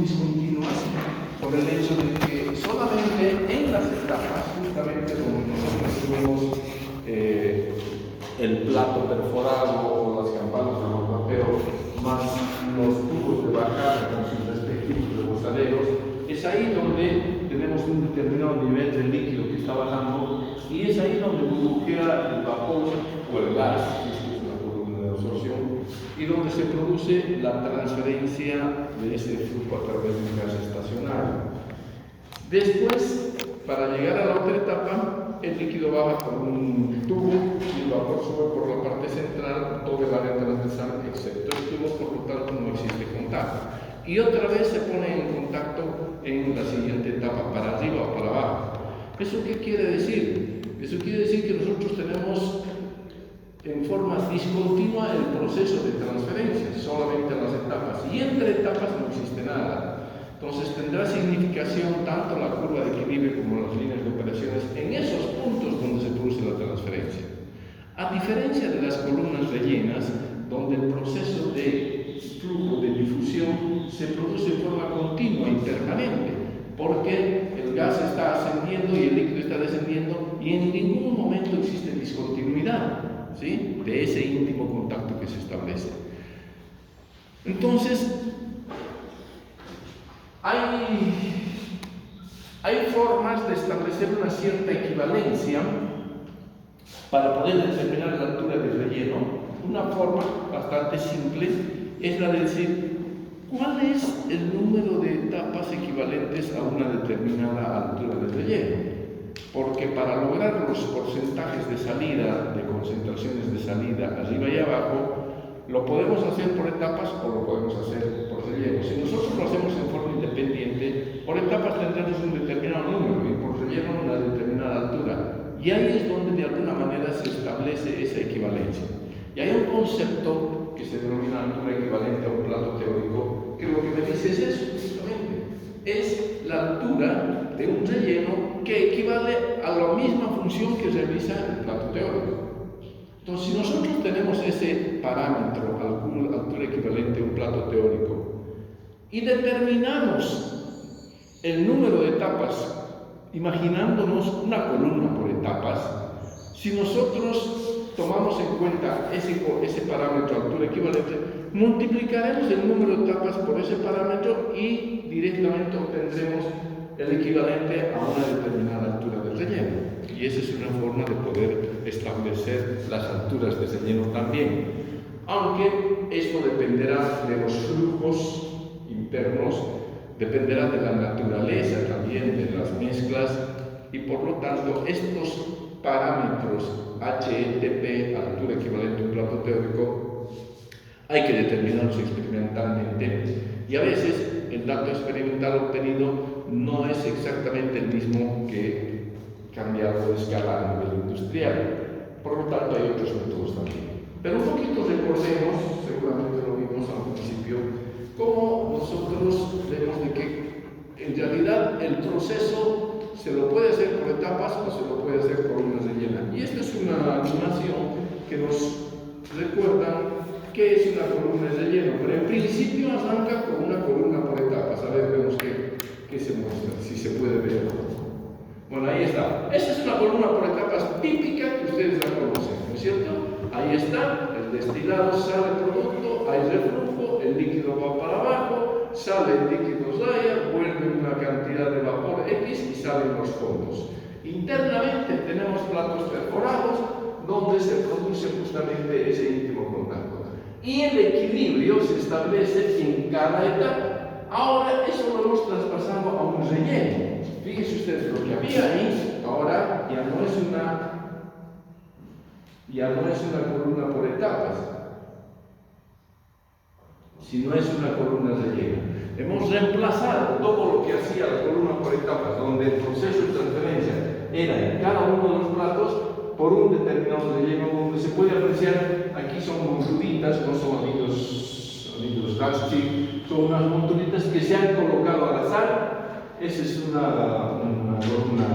discontinuas por el hecho de que solamente en las etapas, justamente donde nosotros tuvimos el plato perforado o las campanas de los vaperos, más los tubos de bajada con sus respectivos rebosaderos, es ahí donde tenemos un determinado nivel de líquido que está bajando y es ahí donde burbujea el vapor o el gas, que es una columna de absorción, y donde se produce la transferencia de ese flujo a través de un gas estacionario. Después, para llegar a la otra etapa, el líquido baja por un tubo y el vapor sube por la parte central, todo el área transversal, excepto el tubo, por lo tanto no existe contacto. Y otra vez se pone en contacto en la siguiente etapa, para arriba o para abajo. ¿Eso qué quiere decir? Eso quiere decir que nosotros tenemos en forma discontinua el proceso de transferencia, solamente en las etapas, y entre etapas no existe nada. Entonces tendrá significación tanto la curva de equilibrio como las líneas de operaciones en esos puntos donde se produce la transferencia. A diferencia de las columnas rellenas, donde el proceso de flujo de difusión se produce en forma continua y permanente, porque el gas está ascendiendo y el líquido está descendiendo y en ningún momento existe discontinuidad, ¿sí?, de ese íntimo contacto que se establece. Entonces, hay formas de establecer una cierta equivalencia para poder determinar la altura del relleno. Una forma bastante simple es la de decir cuál es el número de etapas equivalentes a una determinada altura del relleno. Porque para lograr los porcentajes de salida, de concentraciones de salida arriba y abajo, lo podemos hacer por etapas o lo podemos hacer por relleno. Si nosotros lo hacemos en forma independiente, por etapas tendremos un determinado número y por relleno una determinada altura. Y ahí es donde de alguna manera se establece esa equivalencia. Y hay un concepto que se denomina altura equivalente a un plato teórico, que lo que me dice es eso, justamente. Es la altura de un relleno que equivale a la misma función que realiza el plato teórico. Entonces, si nosotros tenemos ese parámetro, altura equivalente a un plato teórico, y determinamos el número de etapas, imaginándonos una columna por etapas, si nosotros tomamos en cuenta ese parámetro, altura equivalente, multiplicaremos el número de etapas por ese parámetro y directamente obtendremos el equivalente a una determinada altura del relleno. Y esa es una forma de poder establecer las alturas de relleno también. Aunque esto dependerá de los flujos internos, dependerá de la naturaleza también de las mezclas y por lo tanto estos parámetros HETP, altura equivalente a un plato teórico, hay que determinarlos experimentalmente y a veces el dato experimental obtenido no es exactamente el mismo que cambiado de escala a nivel industrial. Por lo tanto hay otros métodos también. Pero un poquito recordemos, seguramente lo vimos al principio, cómo nosotros vemos de que en realidad el proceso se lo puede hacer por etapas o se lo puede hacer por una rellena. Y esta es una animación que nos recuerda qué es una columna de relleno. Pero en principio arranca con una columna por etapas. A ver, vemos qué se muestra, si se puede ver. Bueno, ahí está. Esta es una columna por etapas típica que ustedes la conocen, ¿no es cierto? Ahí está, el destilado, sale el producto, hay reflujo, el líquido va para abajo, sale el líquido raya, vuelve una cantidad de vapor X y salen los fondos. Internamente tenemos platos perforados donde se produce justamente ese íntimo contacto. Y el equilibrio se establece en cada etapa. Ahora eso lo hemos traspasado a un relleno. Fíjense ustedes, lo que había ahí, ahora ya no es una columna por etapas, sino es una columna rellena. Hemos reemplazado todo lo que hacía la columna por etapas, donde el proceso de transferencia era en cada uno de los platos por un determinado relleno, donde se puede apreciar, aquí son monturitas, no son anillos Raschig, son unas monturitas que se han colocado al azar. Esa es una columna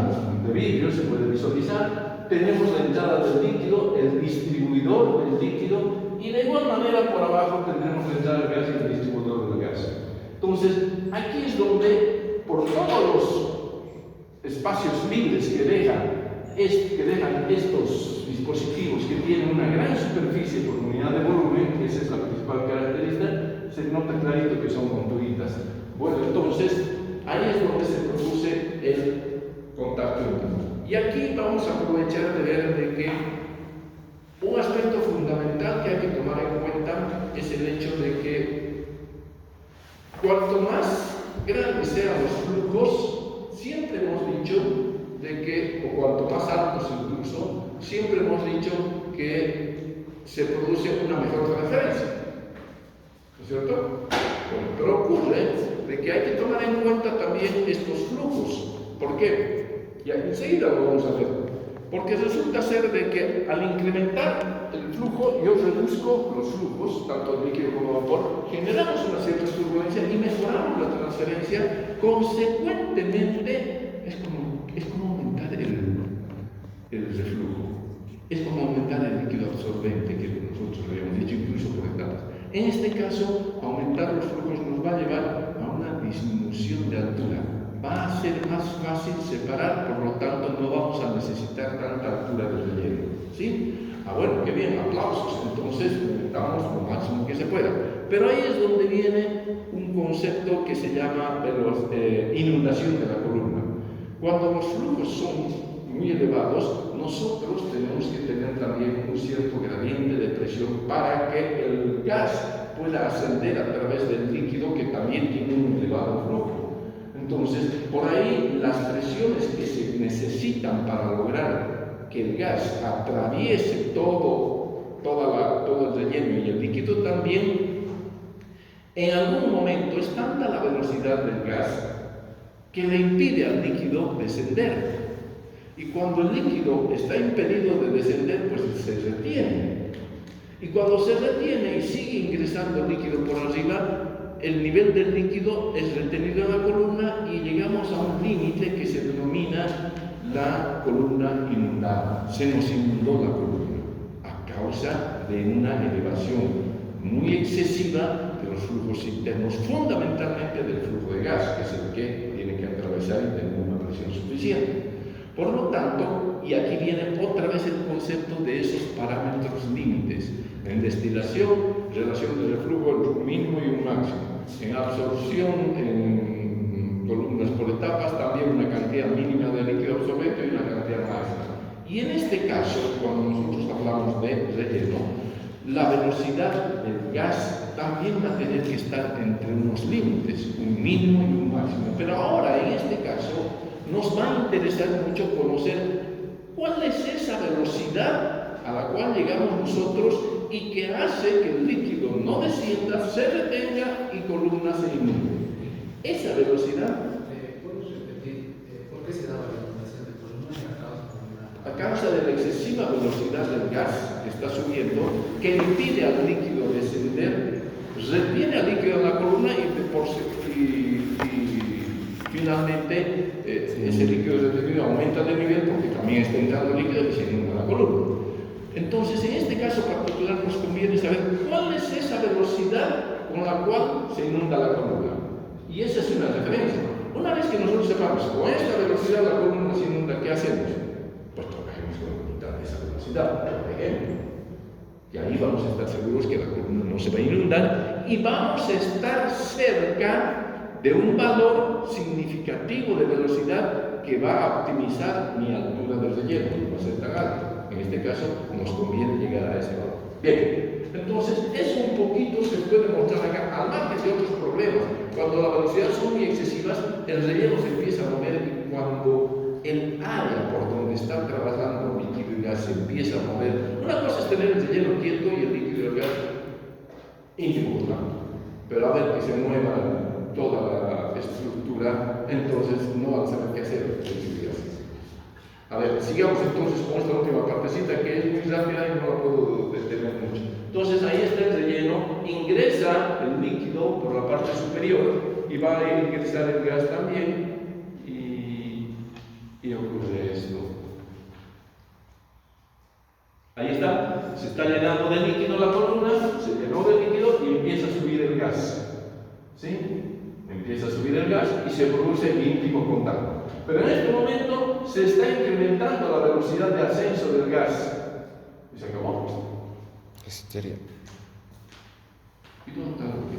de vidrio, se puede visualizar. Tenemos la entrada del líquido, el distribuidor del líquido, y de igual manera por abajo tendremos la entrada del gas y el distribuidor del gas. Entonces, aquí es donde, por todos los espacios libres que dejan estos dispositivos que tienen una gran superficie por unidad de volumen, esa es la principal característica, se nota clarito que son conductas. Bueno, entonces, ahí es donde se produce el contacto interno. Y aquí vamos a aprovechar de ver de que un aspecto fundamental que hay que tomar en cuenta es el hecho de que cuanto más grandes sean los flujos, siempre hemos dicho de que, o cuanto más altos incluso, siempre hemos dicho que se produce una mejor transferencia. ¿No es cierto? Bueno, pero ocurre de que hay que tomar en cuenta también estos flujos. ¿Por qué? Y enseguida lo vamos a ver. Porque resulta ser de que al incrementar el flujo, yo reduzco los flujos, tanto el líquido como el vapor, generamos una cierta turbulencia y mejoramos la transferencia. Consecuentemente, es como aumentar el reflujo. Es como aumentar el líquido absorbente que nosotros habíamos dicho, incluso por etapas. En este caso, aumentar los flujos nos va a llevar a una disminución de altura. Va a ser más fácil separar, por lo tanto no vamos a necesitar tanta altura de relleno. ¿Sí? Bueno, qué bien, aplausos. Entonces, aumentamos lo máximo que se pueda. Pero ahí es donde viene un concepto que se llama inundación de la columna. Cuando los flujos son muy elevados, nosotros tenemos que tener también un cierto gradiente de presión para que el gas pueda ascender a través del líquido que también tiene un elevado flujo. Entonces, por ahí las presiones que se necesitan para lograr que el gas atraviese todo el relleno y el líquido también, en algún momento es tanta la velocidad del gas que le impide al líquido descender. Y cuando el líquido está impedido de descender, pues se retiene. Y cuando se retiene y sigue ingresando el líquido por arriba, el nivel del líquido es retenido en la columna y llegamos a un límite que se denomina la columna inundada. Se nos inundó la columna a causa de una elevación muy excesiva de los flujos internos, fundamentalmente del flujo de gas, que es el que tiene que atravesar y tener una presión suficiente. Por lo tanto, y aquí viene otra vez el concepto de esos parámetros límites. En destilación, relación de reflujo entre un mínimo y un máximo. En absorción, en columnas por etapas, también una cantidad mínima de líquido absorbente y una cantidad máxima. Y en este caso, cuando nosotros hablamos de relleno, la velocidad del gas también va a tener que estar entre unos límites, un mínimo y un máximo. Pero ahora, en este caso, nos va a interesar mucho conocer cuál es esa velocidad a la cual llegamos nosotros y que hace que el líquido no descienda, se retenga y columna se inunde. Esa velocidad. ¿Puedes repetir por qué se daba la inundación de columna y a causa de la excesiva velocidad del gas que está subiendo, que impide al líquido descender, retiene al líquido en la columna y finalmente ese líquido retenido aumenta de nivel porque también está entrando líquido y se inunda la columna. Entonces, en este caso particular nos conviene saber cuál es esa velocidad con la cual se inunda la columna. Y esa es una referencia. Una vez que nosotros sepamos con esta velocidad la columna se inunda, ¿qué hacemos? Pues trabajemos con la mitad de esa velocidad, por ejemplo. Y ahí vamos a estar seguros que la columna no se va a inundar y vamos a estar cerca de un valor significativo de velocidad que va a optimizar mi altura de relleno, no va a ser tan alto. En este caso, nos conviene llegar a ese valor. Bien, entonces, eso un poquito se puede mostrar acá, al margen de otros problemas. Cuando las velocidades son muy excesivas, el relleno se empieza a mover y cuando el área por donde está trabajando el líquido y gas se empieza a mover, una cosa es tener el relleno quieto y el líquido y el gas íntimo constante. Pero a ver que se mueva toda la estructura, entonces no van a saber qué hacer. A ver, sigamos entonces con esta última partecita que es muy rápida y no la puedo detener mucho. Entonces ahí está el relleno, ingresa el líquido por la parte superior y va a ingresar el gas también y ocurre esto. Ahí está, se está llenando de líquido la columna, se llenó de líquido y empieza a subir el gas. ¿Sí? empieza a subir el gas y se produce íntimo contacto. Pero en este momento se está incrementando la velocidad de ascenso del gas. Y se acabó. ¿Qué sería? ¿Y dónde está lo que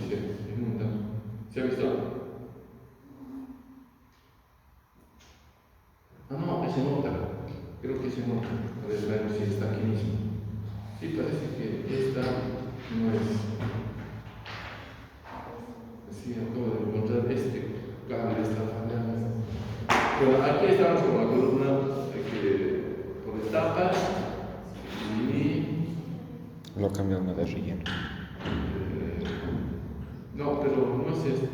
se ha visto? Ah, no, ese nota. Creo que ese nota. A ver, veamos si está aquí mismo. Sí, parece que esta no es. Sí, acabo de encontrar este cable, esta fallada. Bueno, aquí estamos con la columna por etapas y. Lo cambiaron de relleno. No, pero no es esto.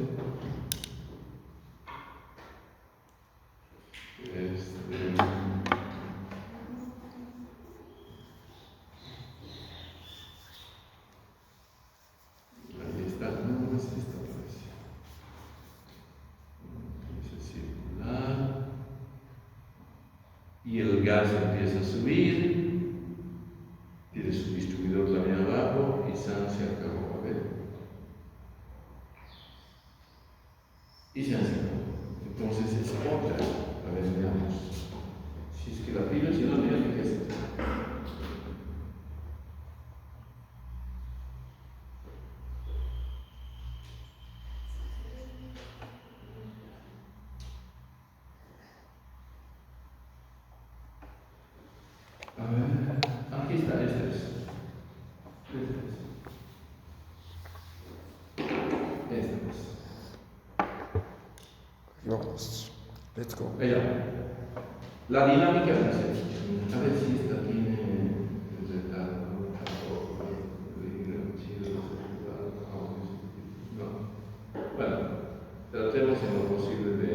Ahí está, no es esta parece. Empieza a circular. Y el gas empieza a subir. Tiene su distribuidor también abajo y San se acabó. A ver. Y se acabó. Entonces es otra. A ver, veamos. Si es que la pila, si no, mira que es. A ver, aquí está, esta es. Vamos. Let's go. Allá. La dinámica es así. A ver si esta tiene el retardo. No. Bueno, tratemos en lo posible de.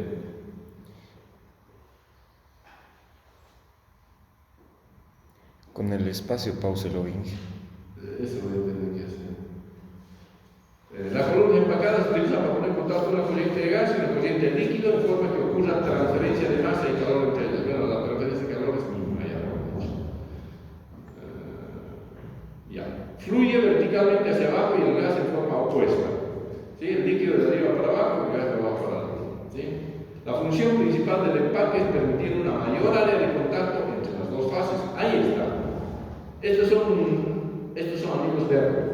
Con el espacio pauselo, Inge. Eso voy a tener que hacer. La columna empacada se utiliza para poner en contacto una corriente de gas y una corriente de líquido de forma que ocurra transferencia de masa y calor entre ellas. Bueno, la transferencia de calor es mínima, ya lo hemos dicho. Ya. Fluye verticalmente hacia abajo y el gas en forma opuesta. ¿Sí? El líquido de arriba para abajo y el gas de abajo para arriba. ¿Sí? La función principal del empaque es permitir una mayor área de contacto entre las dos fases. Ahí está. Estos son anillos de oro.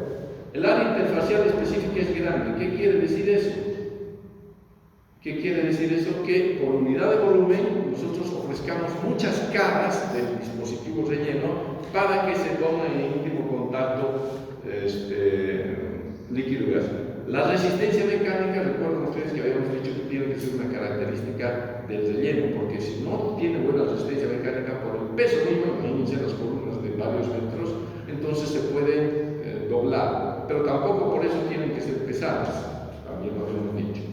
El área interfacial específica es grande. ¿Qué quiere decir eso? ¿Qué quiere decir eso? Que por unidad de volumen nosotros ofrezcamos muchas caras del dispositivo relleno para que se ponga en íntimo contacto líquido y gas. La resistencia mecánica, recuerden ustedes que habíamos dicho que tiene que ser una característica del relleno, porque si no tiene buena resistencia mecánica por el peso mismo, imagínense las columnas de varios metros, entonces se puede doblar, pero tampoco por eso tienen que ser pesadas, también lo habíamos dicho.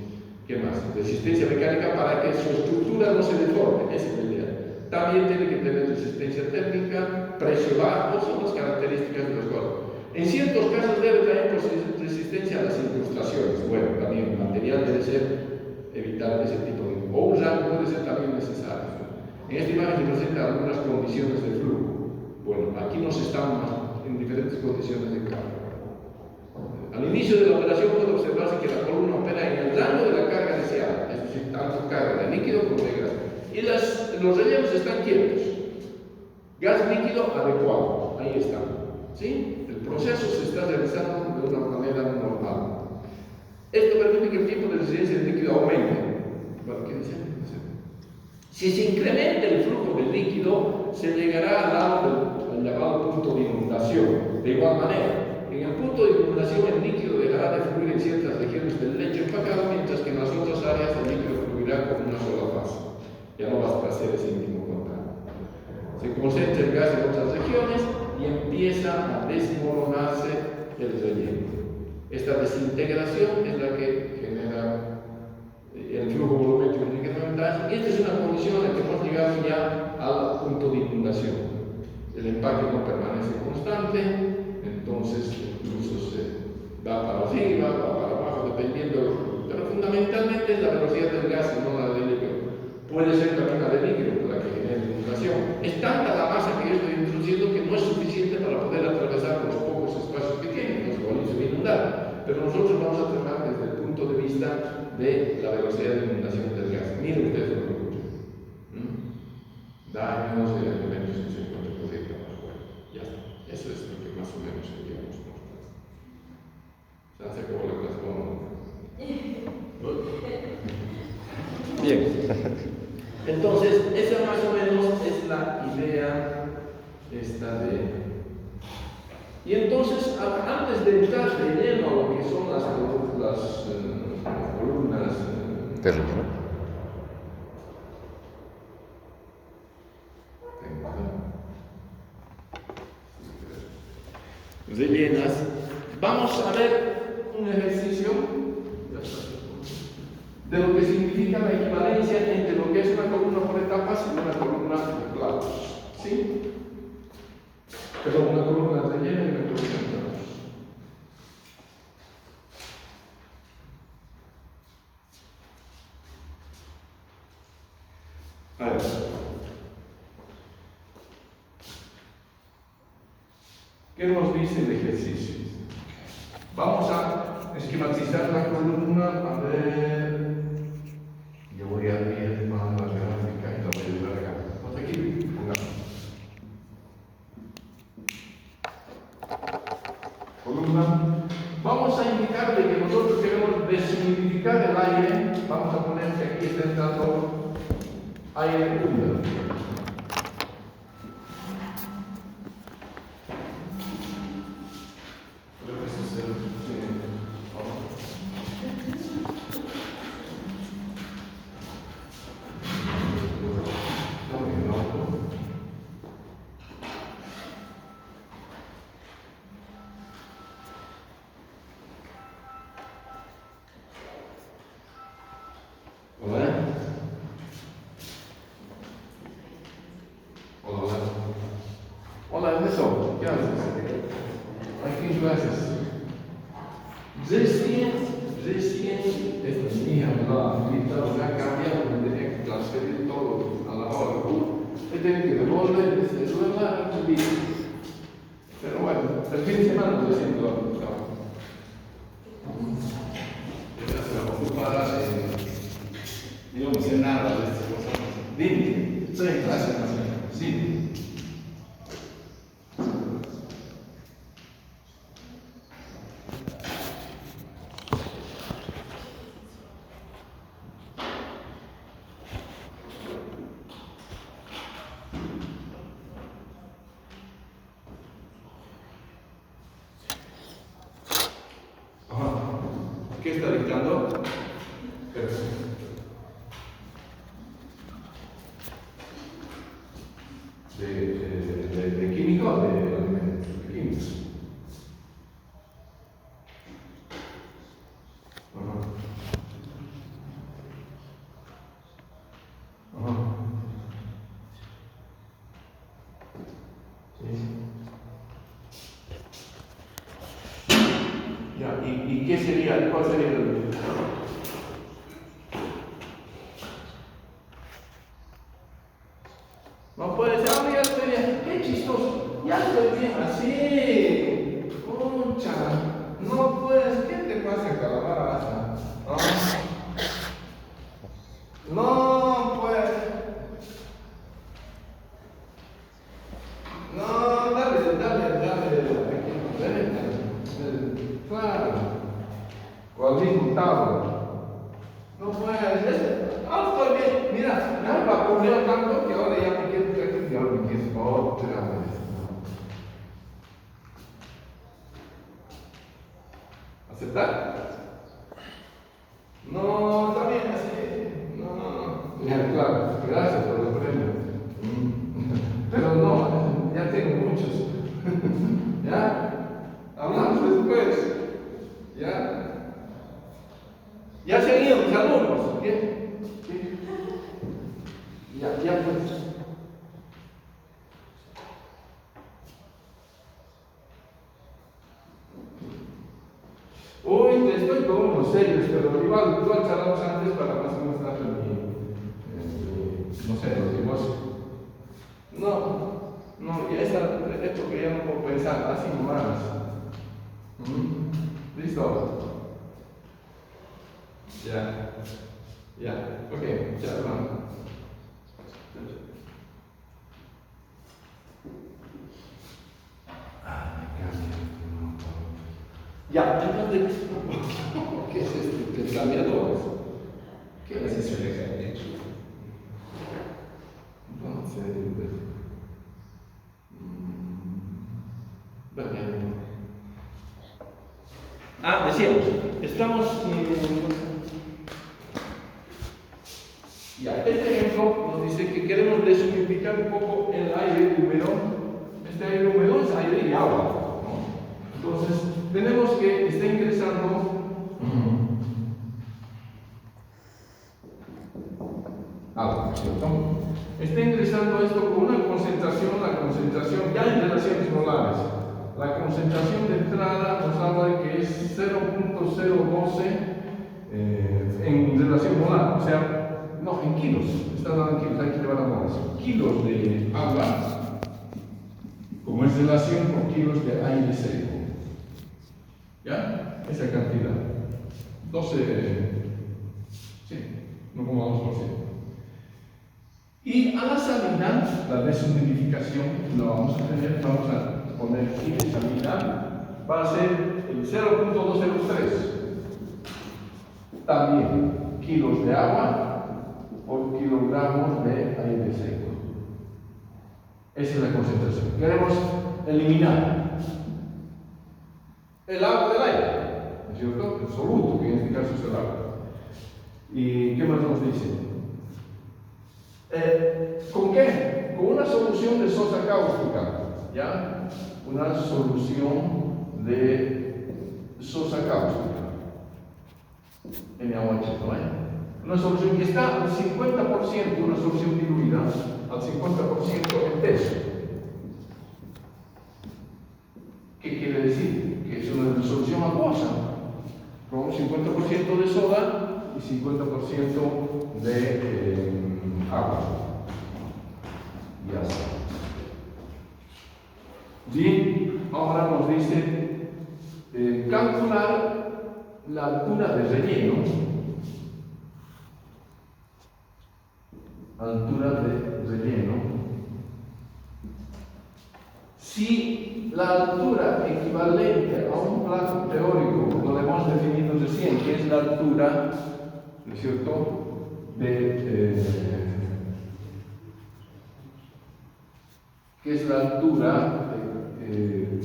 ¿Qué más? Resistencia mecánica para que su estructura no se deforme, esa es la idea. También tiene que tener resistencia térmica, precio bajo, son las características de los cuadros. En ciertos casos debe traer resistencia a las incrustaciones. Bueno, también el material debe ser evitar ese tipo de. O un rango puede ser también necesario. En esta imagen se presentan algunas condiciones de flujo. Bueno, aquí nos estamos en diferentes condiciones de carga. Al inicio de la operación puede observarse que la columna opera en el rango de la carga deseada, es decir, tanto carga de líquido como de gas. Y los rellenos están quietos. Gas líquido adecuado, ahí está. ¿Sí? El proceso se está realizando de una manera normal. Esto permite que el tiempo de resistencia del líquido aumente. Bueno, ¿qué dicen? Si se incrementa el flujo del líquido, se llegará al lado del llamado punto de inundación. De igual manera, en el punto de inundación el líquido dejará de fluir en ciertas regiones del lecho empacado, mientras que en las otras áreas el líquido fluirá con una sola fase. Ya no basta hacer ese íntimo contacto. Se concentra el gas en otras regiones y empieza a desmoronarse el relleno. Esta desintegración es la que genera el flujo volumétrico incremental, y esta es una condición en la que hemos llegado ya al punto de inundación. El empaque no permanece constante, entonces incluso se va para arriba, va para abajo, dependiendo, pero fundamentalmente es la velocidad del gas y no la del líquido. Puede ser también la del líquido la que genera inundación. Es tanta la masa que yo estoy introduciendo que no es suficiente para poder atravesar los pocos espacios que tiene, los cuales se va a inundar. Pero nosotros vamos a trabajar desde el punto de vista vista de la velocidad de inundación del gas. Miren ustedes lo que ocurre. Daños de elementos que se encuentran por ahí abajo. Bueno, ya está. Eso es lo que más o menos digamos nosotros. Se hace como la clase Bien. Entonces, esa más o menos es la idea esta de... Y entonces, antes de entrar de lleno a lo que son las columnas ¿De relleno? rellenas, vamos a ver un ejercicio de lo que significa la equivalencia entre lo que es una columna por etapas y una columna de clavos. ¿Sí? Pero una columna rellena y una columna de clavos. A ver. ¿Qué nos dice el ejercicio? Vamos a esquematizar la columna. A ver. Yo voy a ir más la gráfica y la voy a ayudar acá. Pues aquí, pongamos. Columna. Vamos a indicarle que nosotros queremos deshumidificar el aire. Vamos a poner que aquí está entrando aire húmedo. Hola, Ernesto, ¿qué haces? Aquí en clases. Recién, esta es mi hija, me lo ha invitado, me ha cambiado, me tenía que transferir todo a la hora. He tenido que devolver el celular, pero bueno, el fin de semana estoy haciendo el trabajo. Ella se la ocupada yo no sé nada de estas cosas. Dime, estoy en clase también. Sí. ¿Qué está dictando? De químico o de alimentos? De químicos. Ya, ¿y qué sería? ¿Cuál sería el resultado? No puede ser, ya estoy bien. Qué chistoso. Ya estoy bien así. Concha. No puedes. ¿Qué te pasa, calabaza? No puedes. No, dale. Claro. O al mismo tablo. No puedes. Estoy bien. Mira, me ha vapuleado tanto que ahora ya me quiero que ahora me quiero otra vez. ¿Aceptar? No, está bien así. No. Ya, claro, gracias por el premio. Pero no, ya tengo muchos. ¿Ya? Hablamos después. ¿Ya? Ya se han ido mis alumnos. ¿Bien? Ya pues. Uy, estoy con unos serios, pero igual charlamos antes para más o menos estar en no sé, los negocios. No, ya es esto que ya no puedo pensar, así nomás. ¿Listo? Ya, ok, ya vamos. Ya, entonces, ¿qué es esto? ¿Qué cambiadores? ¿Qué es eso? Decíamos, estamos. Ya, este ejemplo nos dice que queremos deshumidificar un poco el aire húmedo. Este aire húmedo es aire y agua, ¿no? Entonces, tenemos que está ingresando. Agua, ¿cierto? Está ingresando esto con una concentración, la concentración ya en relaciones molares. La concentración de entrada nos habla de que es 0.012 en relación molar, o sea, no, en kilos, está dando en kilos, hay que llevar a molas. Kilos de agua, como es relación con kilos de aire seco. ¿Ya? Esa cantidad. 12, sí, 1,2%. Y a la salida, la deshumidificación, lo vamos a tener, vamos a poner aquí de salida, va a ser el 0.203. También kilos de agua por kilogramos de aire seco. Esa es la concentración. Queremos eliminar el agua del aire, ¿no es cierto? El soluto, que en este caso es el agua. ¿Y qué más nos dice? ¿Con qué? Con una solución de sosa cáustica, ¿ya? Una solución de sosa cáustica, NaOH, ¿no? Una solución que está al 50%, una solución diluida, al 50% en peso. ¿Qué quiere decir? Que es una solución acuosa, con 50% de soda y 50% de agua. Ya está. Bien, ahora nos dice calcular la altura de relleno. Altura de relleno. Si la altura equivalente a un plazo teórico, lo hemos definido recién, que es la altura, ¿no es cierto?, que es la altura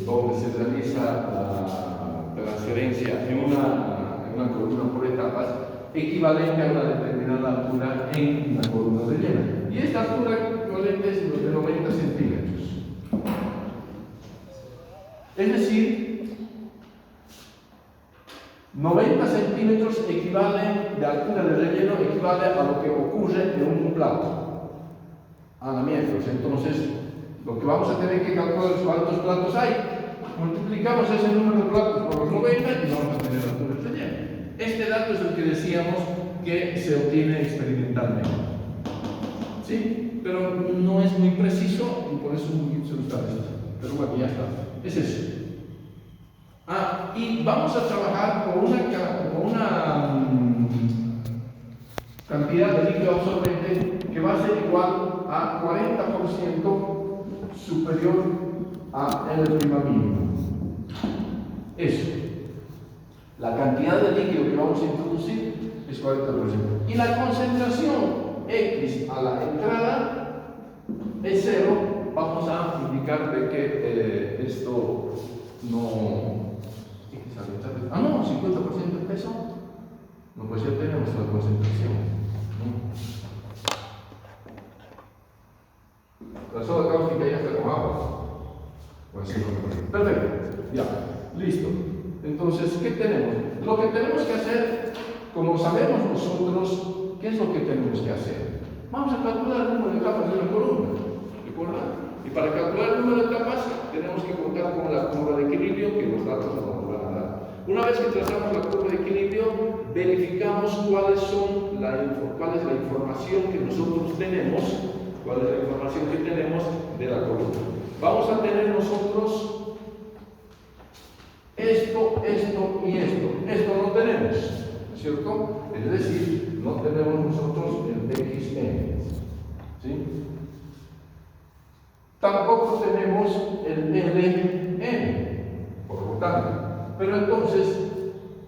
donde se realiza la transferencia en una columna por etapas, equivalente a una determinada altura en una columna rellena. Y esta altura equivalente es de 90 centímetros. Es decir, 90 centímetros de altura de relleno equivale a lo que ocurre en un plato, a metros. Entonces, lo que vamos a tener que calcular es cuántos platos hay. Multiplicamos ese número de platos por los 90 y vamos a tener la altura de relleno. Este dato es el que decíamos que se obtiene experimentalmente. ¿Sí? Pero no es muy preciso y por eso un poquito se lo está diciendo. Pero bueno, ya está. Es eso. Y vamos a trabajar con una cantidad de líquido absorbente que va a ser igual a 40% superior a L' mínimo. Eso. La cantidad de líquido que vamos a introducir es 40%. Y la concentración X a la entrada es 0. Vamos a indicar de que esto no... no, 50% de peso. No, pues ya tenemos la concentración. La soda cáustica ya está con agua. Pues sí, perfecto. Ya, listo. Entonces, ¿qué tenemos? Lo que tenemos que hacer, como sabemos nosotros, ¿qué es lo que tenemos que hacer? Vamos a calcular el número de capas de una columna. ¿Recuerdan? Y para calcular el número de capas, tenemos que contar con la curva de equilibrio, que los datos nos van a dar. Una vez que trazamos la curva de equilibrio, verificamos cuál es la información que nosotros tenemos, de la columna. Vamos a tener nosotros esto y esto. Esto no tenemos, es cierto? Es decir, no tenemos nosotros el xn, ¿sí? Tampoco tenemos el ln, por lo tanto. Pero entonces,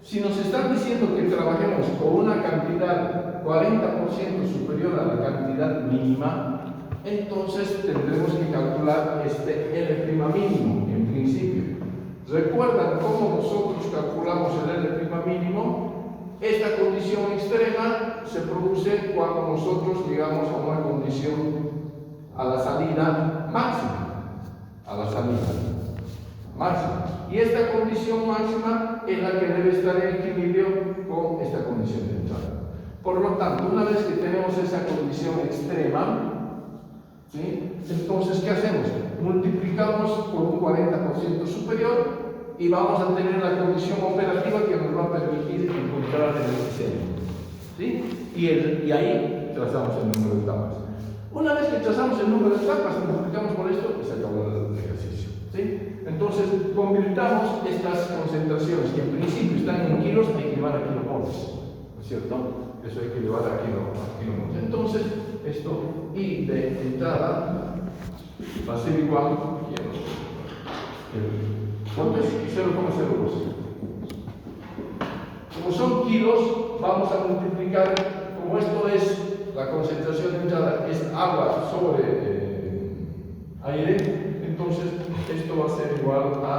si nos están diciendo que trabajemos con una cantidad 40% superior a la cantidad mínima, entonces tendremos que calcular este L' mínimo en principio. ¿Recuerdan cómo nosotros calculamos el L' mínimo? Esta condición extrema se produce cuando nosotros llegamos a una condición a la salida máxima. A la salida máxima. Y esta condición máxima es la que debe estar en equilibrio con esta condición de entrada. Por lo tanto, una vez que tenemos esa condición extrema, ¿sí? Entonces, ¿qué hacemos? Multiplicamos por un 40% superior y vamos a tener la condición operativa que nos va a permitir encontrar el diseño. ¿Sí? Y ahí trazamos el número de etapas. Una vez que trazamos el número de etapas, multiplicamos por esto y se acabó el ejercicio. ¿Sí? Entonces, convirtamos estas concentraciones que en principio están en kilos, hay que llevar a kilomoles, ¿no es cierto? Eso hay que llevar a kilomoles. Entonces, esto I de entrada va a ser igual a ¿cuánto es? 0,02. Como son kilos, vamos a multiplicar, como esto es la concentración de entrada, es agua sobre aire, entonces esto va a ser igual a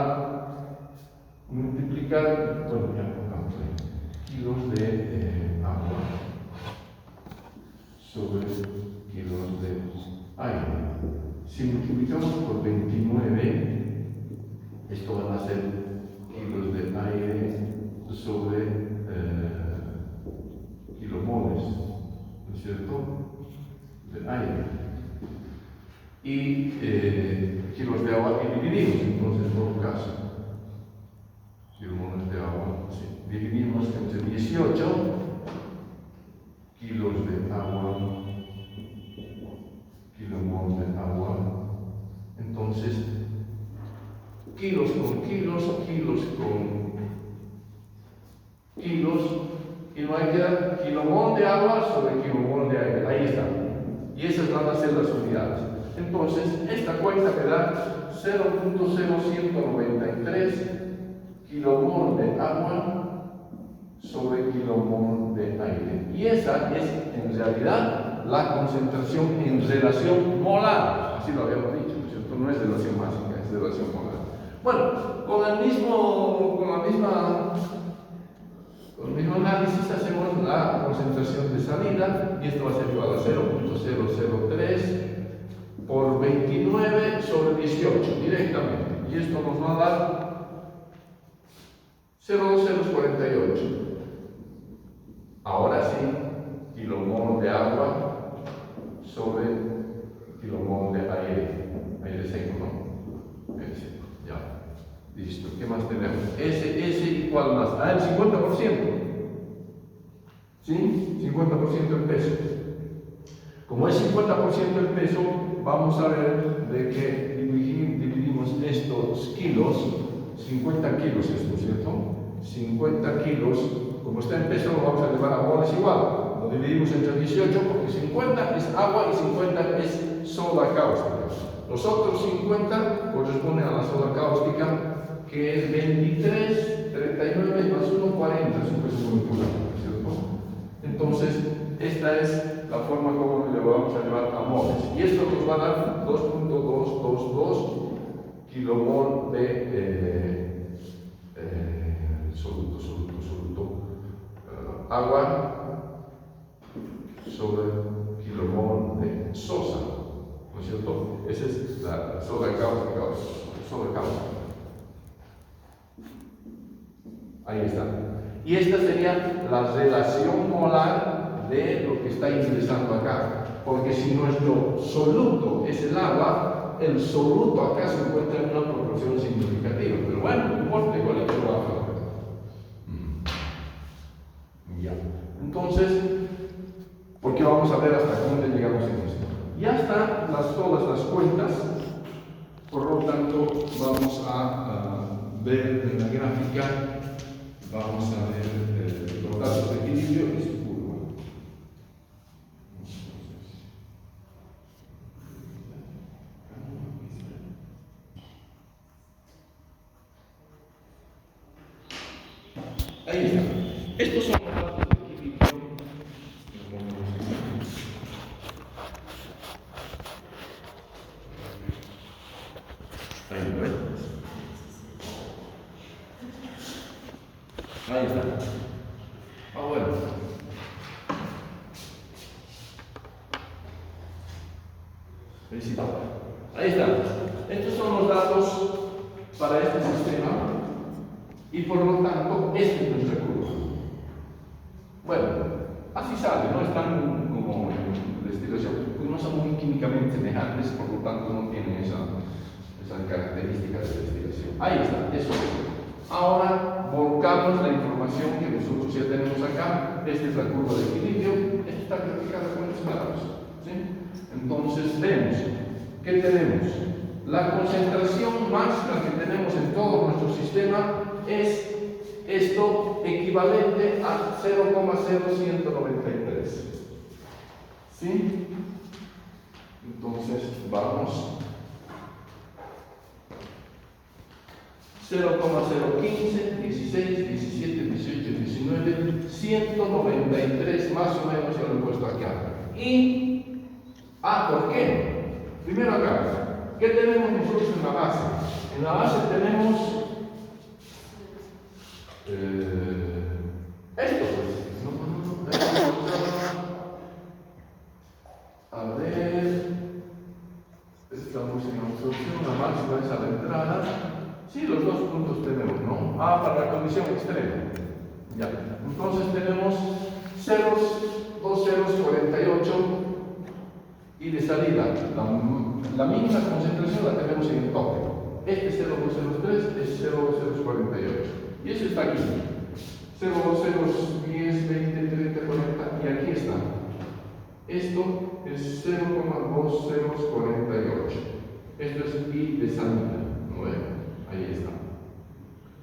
multiplicar, bueno, ya pongamos ahí, kilos de agua sobre kilos de aire. Si multiplicamos por 29, esto van a ser kilos de aire sobre kilomoles, ¿no es cierto? De aire. Y kilos de agua que dividimos, entonces, en todo caso, kilomoles de agua, sí. Dividimos entre 18 kilos de agua, kilomol de agua, entonces, kilos con kilos, kilos con kilos, y no hay que dar kilomol de agua sobre kilomol de aire, ahí está. Y esas van a ser las unidades. Entonces, esta cuenta me da 0.0193 kilomol de agua sobre kilomol de aire. Y esa es, en realidad, la concentración en relación molar. Así lo habíamos dicho, ¿no es cierto? No es relación másica, es relación molar. Bueno, con el mismo análisis hacemos la concentración de salida y esto va a ser igual a 0.003 por 29 sobre 18 directamente, y esto nos va a dar 0,248. Ahora sí, kilomol de agua sobre kilomol de aire seco, ¿no? Aire seco, ya. Listo, ¿qué más tenemos? S igual más, el 50%. ¿Sí? 50% el peso. Como es 50% el peso, vamos a ver de que dividimos estos kilos, 50 kilos esto, ¿cierto? 50 kilos, como está en peso, lo vamos a llevar a moles igual. Lo dividimos entre 18 porque 50 es agua y 50 es soda cáustica. Los otros 50 corresponden a la soda cáustica, que es 23, 39 más 1, 40, es un peso molecular, ¿cierto? Entonces, esta es la forma como le vamos a llevar a moles. Y esto nos va a dar 2.222 kilomol de soluto, agua sobre kilomol de sosa, ¿no es cierto? Esa es la soda cáustica. Ahí está. Y esta sería la relación molar de lo que está ingresando acá. Porque si nuestro soluto es el agua, el soluto acá se encuentra en una proporción significativa. Pero bueno, no importa, igual que lo vamos a ver. Ya. Entonces, porque vamos a ver hasta dónde llegamos en esto. Ya están todas las cuentas, por lo tanto, vamos a ver en la gráfica. Vamos a ver los datos de equilibrio y su curva. Ahí está. Estos son los datos de equilibrio. Ahí lo ven. Ahí está. Bueno. Ahí está. Estos son los datos para este sistema y por lo tanto esta es nuestra curva. Bueno, así sale, no están como destilación, pues no son muy químicamente semejantes, por lo tanto no tienen esa característica de destilación. Ahí está, eso es. Ahora volcamos la información que nosotros ya tenemos acá. Esta es la curva de equilibrio, esta está graficada con los grados, ¿sí? Entonces vemos, ¿qué tenemos? La concentración máxima que tenemos en todo nuestro sistema es esto equivalente a 0,0193. ¿Sí? Entonces vamos 0,015, 16, 17, 18, 19, 193 más o menos se lo he puesto acá. Y, ¿por qué? Primero acá, ¿qué tenemos nosotros en la base? En la base tenemos esto, pues. A ver, estamos en absorción, la máxima es a la entrada. Sí, los dos puntos tenemos, ¿no? Para la condición extrema. Ya. Entonces tenemos ceros, 2 ceros, 48 y de salida. La mínima concentración la tenemos en el tope. Este 0,203 es 0,048. Y eso está aquí. 0, 0, 10, 20, 30, 40 y aquí está. Esto es 0,2048. Esto es I de salida. ¿No ven? Ahí está.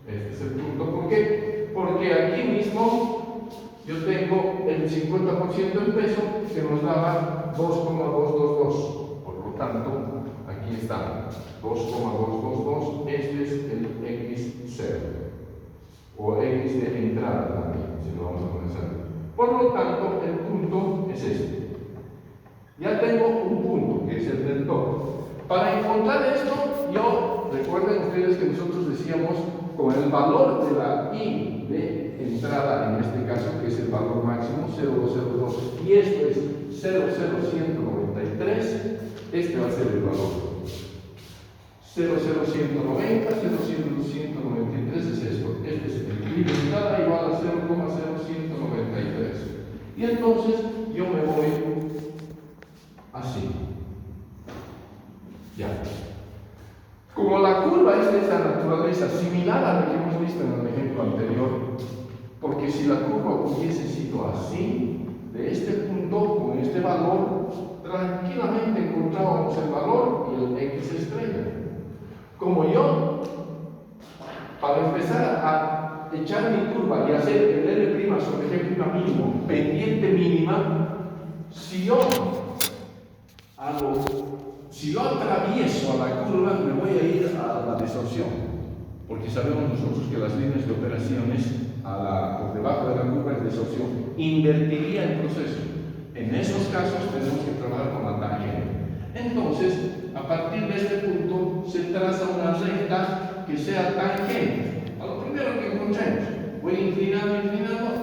Este es el punto. ¿Por qué? Porque aquí mismo yo tengo el 50% del peso que nos daba 2,222. Por lo tanto, aquí está 2,222. Este es el X0. O X de entrada también, si lo vamos a comenzar. Por lo tanto, el punto es este. Ya tengo un punto, que es el del tope. Para encontrar esto, recuerden ustedes que nosotros decíamos con el valor de la I de entrada, en este caso, que es el valor máximo, 0,202, y esto es 0,0193, este va a ser el valor. 0,0190, 0,0193 es esto. Este es el equilibrio de entrada igual a 0,0193. Y entonces yo me voy así. Ya. Como la curva es de esa naturaleza, similar a la que hemos visto en el ejemplo anterior, porque si la curva hubiese sido así, de este punto, con este valor, tranquilamente encontrábamos el valor y el X estrella. Como yo, para empezar a echar mi curva y hacer el L' sobre G' mínimo, pendiente mínima, si yo atravieso a la curva, me voy a ir a la distorsión, porque sabemos nosotros que las líneas de operaciones por debajo de la curva es distorsión, invertiría el proceso. En esos casos tenemos que trabajar con la tangente. Entonces, a partir de este punto se traza una recta que sea tangente a lo primero que encontremos. Voy inclinando,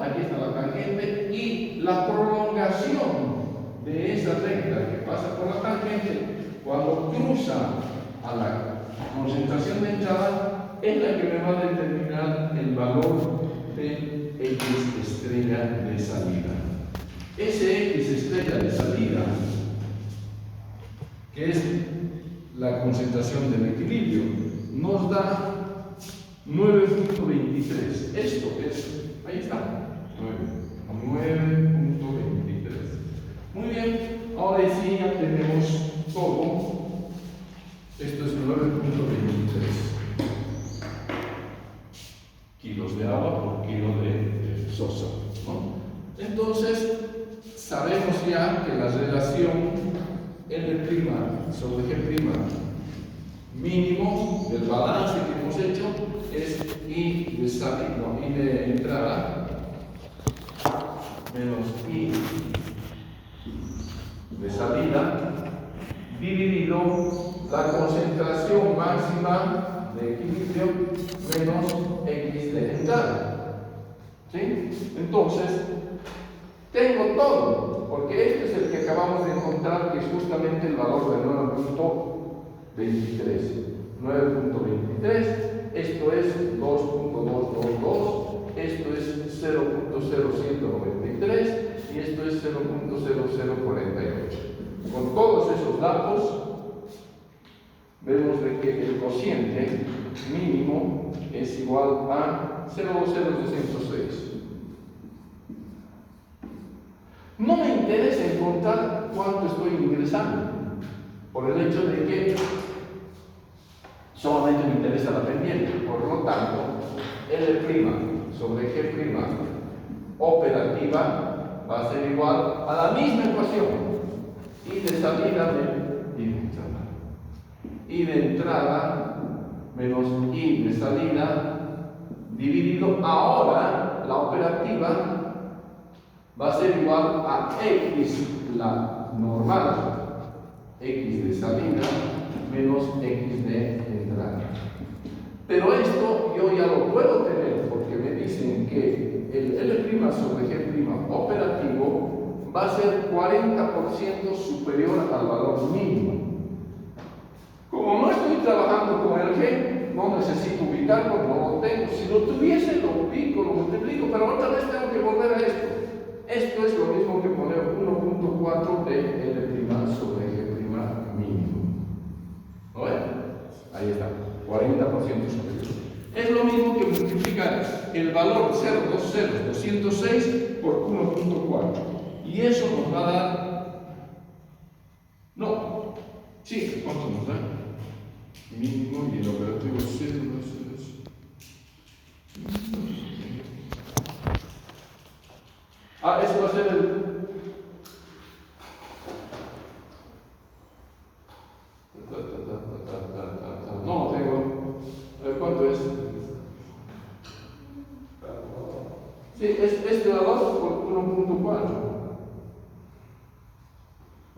aquí está la tangente y la prolongación de esa recta que pasa por la tangente, cuando cruza a la concentración de entrada, es la que me va a determinar el valor de X estrella de salida. Ese X estrella de salida, que es la concentración del equilibrio, nos da 9.23. Esto es, ahí está, 9.23. Muy bien, ahora sí ya tenemos todo. Esto es 9.23 kilos de agua por kilo de Sosa, ¿no? Entonces, sabemos ya que la relación L' sobre G' mínimo del balance que hemos hecho es I de salida, no, I de entrada menos I de salida dividido la concentración máxima de equilibrio menos X de entrada. ¿Sí? Entonces, tengo todo, porque este es el que acabamos de encontrar, que es justamente el valor de 9.23. 9.23, esto es 2.222, esto es 0.0193 y esto es 0.0048. Con todos esos datos, vemos de que el cociente mínimo es igual a 0.0206. No me interesa encontrar cuánto estoy ingresando, por el hecho de que solamente me interesa la pendiente. Por lo tanto, L' sobre G' operativa va a ser igual a la misma ecuación. I de salida I de entrada menos I de salida dividido, ahora la operativa va a ser igual a X, la normal, X de salida menos X de entrada. Pero esto yo ya lo puedo tener porque me dicen que el L' sobre G' operativo va a ser 40% superior al valor mínimo. Como no estoy trabajando con el G, no necesito ubicarlo, no lo tengo. Si lo tuviese, lo ubico, lo multiplico, pero otra vez tengo que volver a esto. Esto es lo mismo que poner 1.4 de L' sobre G' mínimo. ¿Lo ven? Ahí está, 40% superior. Es lo mismo que multiplicar el valor 0.206 por 1.4. Y eso nos va a dar... No. Sí, ¿cuánto nos da? Mínimo y el operativo 0.206. Eso va a ser el... No lo tengo. ¿Cuánto es? Sí, es este valor por 1.4.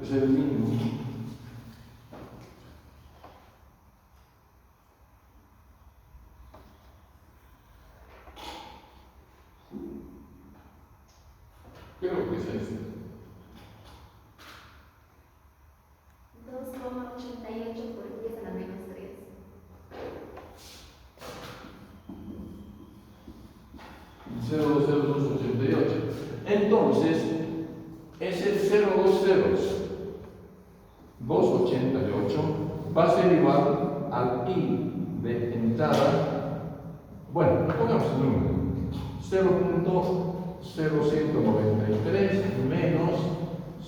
Es el mínimo. Creo que es este. 2,88 por 10 a la menos 3. Entonces, es el 0.208 va a ser igual al I de entrada. Bueno, pongamos el número 0.0193 menos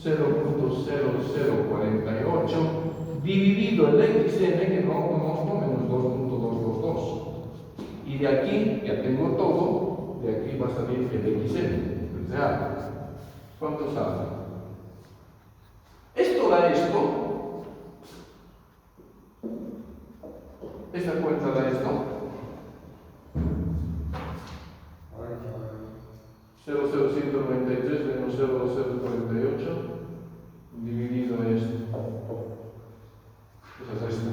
0.0048 dividido el XN, que no conozco, menos 2.222. Y de aquí, ya tengo todo, de aquí va a salir el XN, el real. ¿Cuánto sale? Esto da esto. Esta cuenta da esto. 0.0193 menos 0.048 dividido esto. Esa es esta.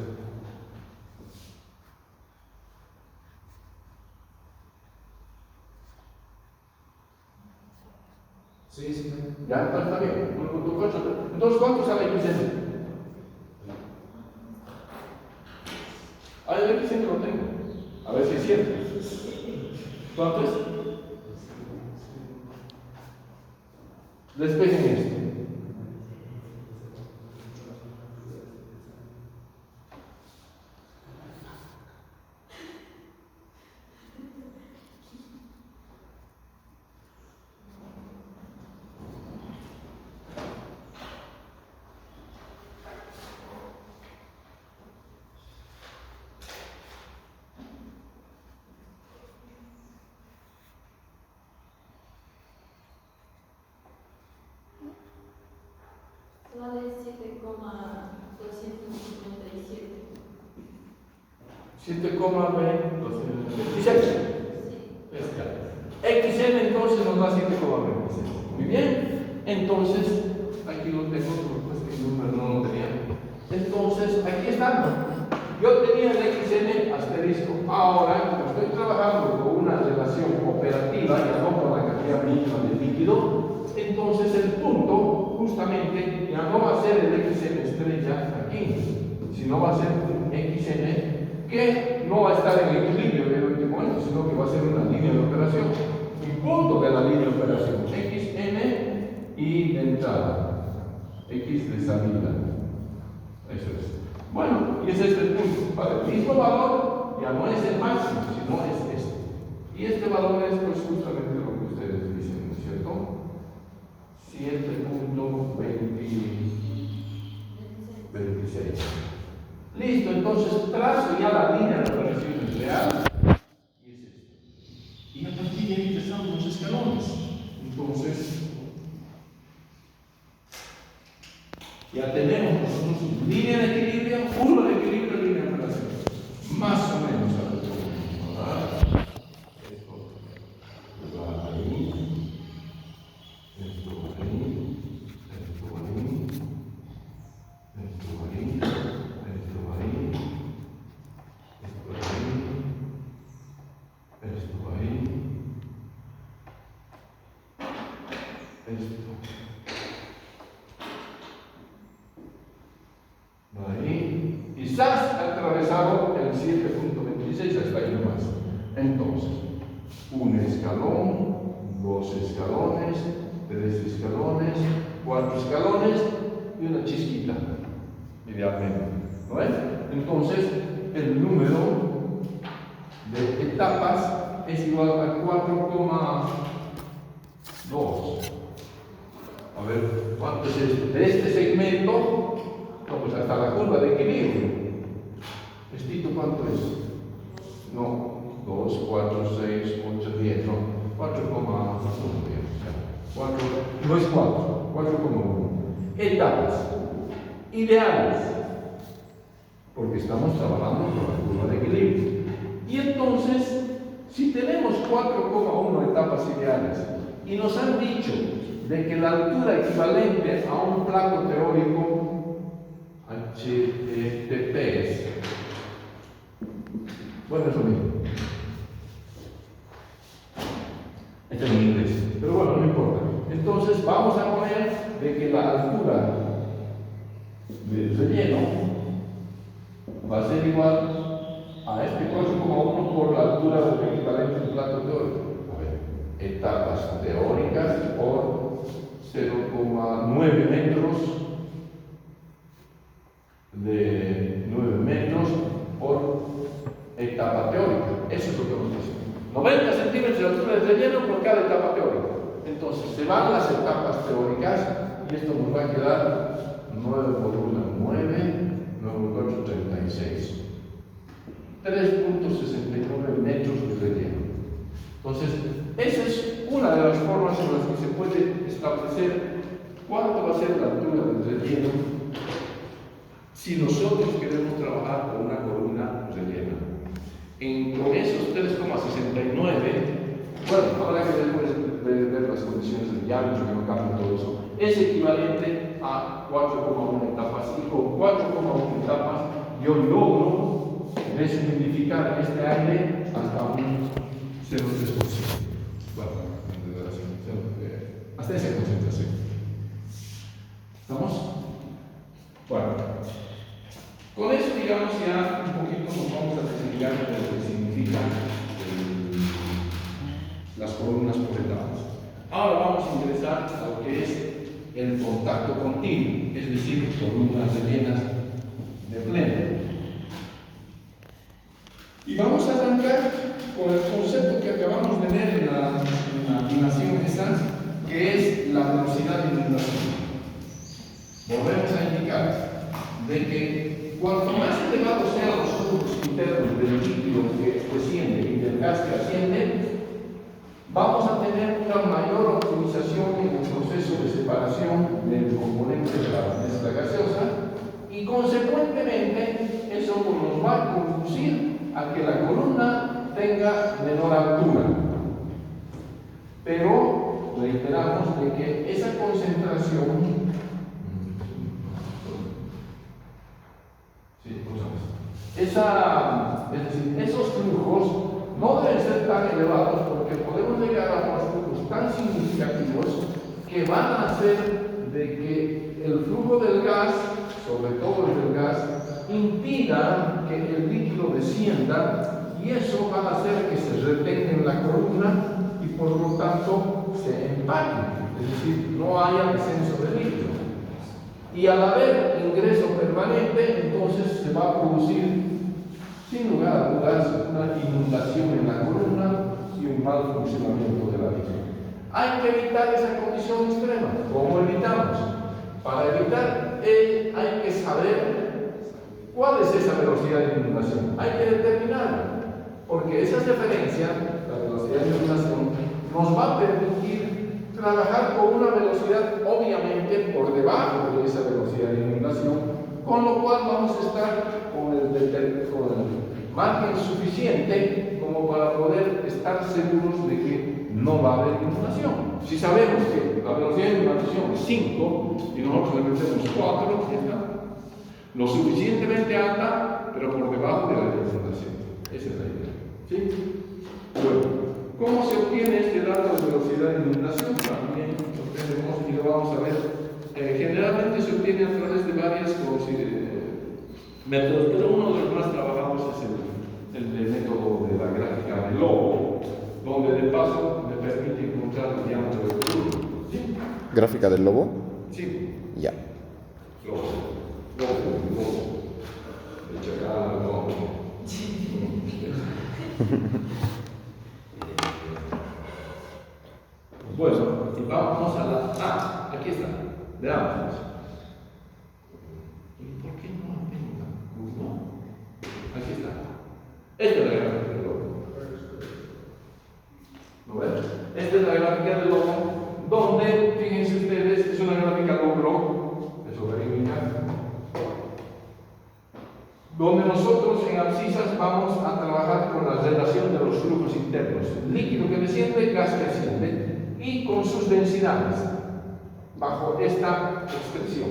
Sí, sí. Ya, está bien. 1.8. Entonces, ¿cuánto sale XN? El XN lo tengo. A ver si es cierto. ¿Cuánto es? Despejen esto. 7,256. XN entonces nos da 7,26. Muy bien. Entonces, aquí lo tengo, pues el número no lo tenía. Entonces, aquí está. Yo tenía el XN asterisco. Ahora, como estoy trabajando con una relación operativa, ya no con la cantidad mínima de líquido, entonces el punto, justamente, ya no va a ser el XN estrella aquí, sino va a ser un XN que no va a estar en equilibrio en este momento, sino que va a ser una línea de operación, un punto de la línea de operación, XN y de entrada, X de salida. Eso es. Bueno, y ese es el punto. Para el mismo valor, ya no es el máximo, sino es este. Y este valor es pues justamente lo que ustedes dicen, ¿no es cierto? 7,26. Listo, entonces trazo ya la línea de operaciones real y es esto. Y a partir de ahí empezamos los escalones. Entonces, ya tenemos nosotros línea de equilibrio, curva de equilibrio, línea de operación. Más o menos, a ver cómo va. Esto va ahí. Esto va ahí. Esto va ahí. Esto va ahí. Esto va ahí. Esto va ahí. Esto va ahí. Esto. Ahí. Quizás atravesado el 7,26 hasta ahí nomás. Entonces, un escalón, 2 escalones, 3 escalones, 4 escalones y una chisquita, idealmente. ¿No ves? Entonces, el número de etapas es igual a 4,2. A ver, ¿cuánto es esto? De este segmento, no, pues hasta la curva de equilibrio. ¿Estito cuánto es? No, 2, 4, 6, 8, 10, no, 4,1. No es 4, 4,1. Etapas ideales, porque estamos trabajando con la curva de equilibrio. Y entonces, si tenemos 4,1 etapas ideales y nos han dicho de que la altura equivalente a un plato teórico HTP es, bueno, es lo mismo. Esto es en inglés, pero bueno, no importa. Entonces vamos a poner de que la altura del relleno va a ser igual a este 4,1 por la altura del equivalente del plato teórico. A ver, etapas teóricas por 0,9 metros de 9 metros por etapa teórica. Eso es lo que vamos a hacer. 90 centímetros de altura de relleno por cada etapa teórica. Entonces se van las etapas teóricas y esto nos va a quedar 9 por 1, 9, 9 por 8, 36. 3,69 metros de relleno. Entonces, esa es una de las formas en las que se puede establecer cuánto va a ser la altura del relleno si nosotros queremos trabajar con una columna rellena. Con esos 3,69, bueno, habrá que después ver las condiciones del diámetro, que no cambia todo eso, es equivalente a 4,1 etapas. Y con 4,1 etapas yo logro deshumidificar este aire hasta un 0,3%. Bueno, hasta esa concentración. ¿Estamos? Bueno. Con eso, digamos, ya un poquito nos vamos a explicar lo que significan las columnas por etapas. Ahora vamos a ingresar a lo que es el contacto continuo, es decir, columnas rellenas de pleno. Y vamos a arrancar con el concepto que acabamos de ver en la animación esa, que es la velocidad de inundación. Volvemos a indicar de que cuanto más elevados sean los flujos internos del líquido que desciende y del gas que asciende, vamos a tener una mayor optimización en el proceso de separación del componente de la mezcla gaseosa consecuentemente eso nos va a conducir a que la columna tenga menor altura. Pero reiteramos de que esa concentración, es decir, esos flujos no deben ser tan elevados porque podemos llegar a unos flujos tan significativos que van a hacer de que el flujo del gas, sobre todo el del gas, impida que el líquido descienda y eso va a hacer que se retenga en la columna y por lo tanto se empaque, es decir, no haya descenso de líquido. Y al haber ingreso permanente, entonces se va a producir, sin lugar a dudas, una inundación en la columna y un mal funcionamiento de la misma. Hay que evitar esa condición extrema. ¿Cómo evitamos? Para evitar, hay que saber cuál es esa velocidad de inundación. Hay que determinarla, porque esa referencia, la velocidad de inundación, nos va a permitir trabajar con una velocidad obviamente por debajo de esa velocidad de inundación, con lo cual vamos a estar con el margen suficiente como para poder estar seguros de que no va a haber inundación. Si sabemos que la velocidad de inundación es 5 y nosotros le metemos 4, ya está. Lo suficientemente alta, pero por debajo de la inundación. Esa es la idea. ¿Sí? Bueno. ¿Cómo se obtiene este dato de velocidad de inundación? También lo tenemos y lo vamos a ver. Generalmente se obtiene a través de varios métodos, pero uno de los más trabajados es el método de la gráfica de Lobo, donde de paso me permite encontrar el diámetro del flujo. ¿Sí? ¿Gráfica del lobo? Sí. Ya. Lobo. El chacal, lobo. Bueno, y vamos a la... aquí está. Veamos. ¿Y por qué no tengo la curva? Aquí está. Esta es la gráfica del lobo. ¿No ven? Esta es la gráfica del lobo, donde, fíjense ustedes, es una gráfica lobo, eso verifica, donde nosotros en abscisas vamos a trabajar con la relación de los flujos internos. Líquido que desciende, gas que asciende, y con sus densidades, bajo esta expresión,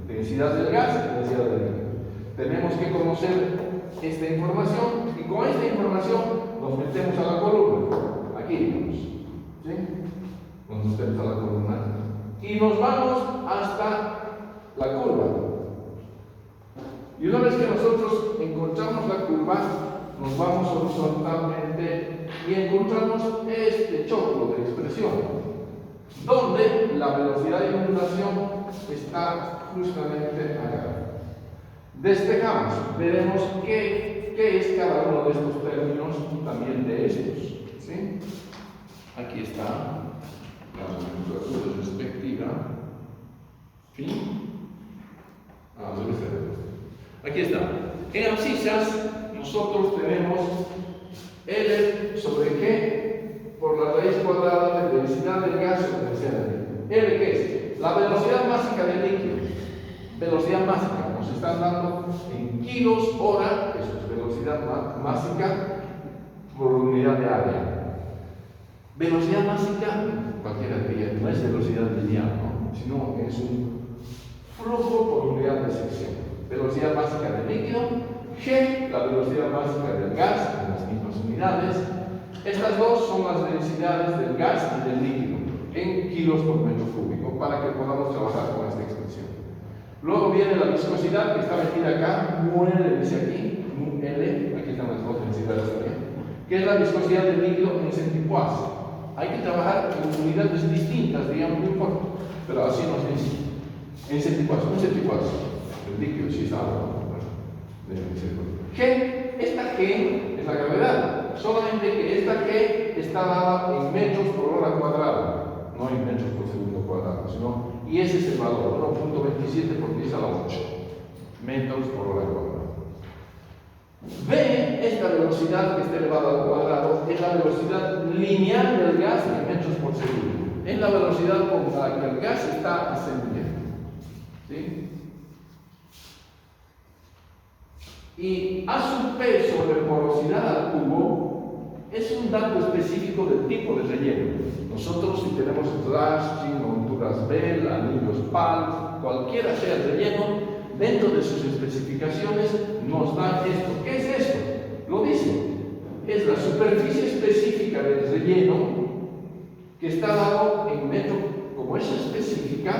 densidad del gas y densidad del líquido. Tenemos que conocer esta información y con esta información nos metemos a la columna, aquí digamos, ¿sí? Nos metemos a la columna y nos vamos hasta la curva. Y una vez que nosotros encontramos la curva, nos vamos horizontalmente y encontramos este choclo de expresión, donde la velocidad de inundación está justamente acá. Despejamos, veremos qué es cada uno de estos términos y también de estos. ¿Sí? Aquí está la nomenclatura respectiva. ¿Sí? Aquí está. En abscisas nosotros tenemos L sobre G por la raíz cuadrada de densidad del gas sobre densidad del líquido. L, ¿qué es? La velocidad másica del líquido. Velocidad másica. Nos están dando en kilos hora, eso es velocidad másica por unidad de área. Velocidad másica, cualquiera diría, no es velocidad lineal, ¿no? Sino que es un flujo por unidad de sección. Velocidad básica del líquido, G, la velocidad básica del gas, en las mismas unidades. Estas dos son las densidades del gas y del líquido, en kilos por metro cúbico, para que podamos trabajar con esta expresión. Luego viene la viscosidad, que está metida acá, mu L dice aquí, mu L, aquí están las dos densidades también, que es la viscosidad del líquido en centipoise. Hay que trabajar en unidades distintas, digamos, no importa, pero así nos dice. En centipoise, un centipoise. El líquido sí está G, esta G es la gravedad, solamente que esta G está dada en metros por hora cuadrada, no en metros por segundo cuadrado, sino, y ese es el valor, 1.27 por 10 a la 8 metros por hora cuadrada. V, esta velocidad que está elevada al cuadrado, es la velocidad lineal del gas en metros por segundo, es la velocidad con la que el gas está ascendiendo. ¿Sí? y a su peso de porosidad al cubo es un dato específico del tipo de relleno. Nosotros, si tenemos Raschig, monturas Bell, anillos PAL, cualquiera sea el relleno, dentro de sus especificaciones nos da esto. ¿Qué es esto? Lo dice. Es la superficie específica del relleno que está dado en metro. Como es específica,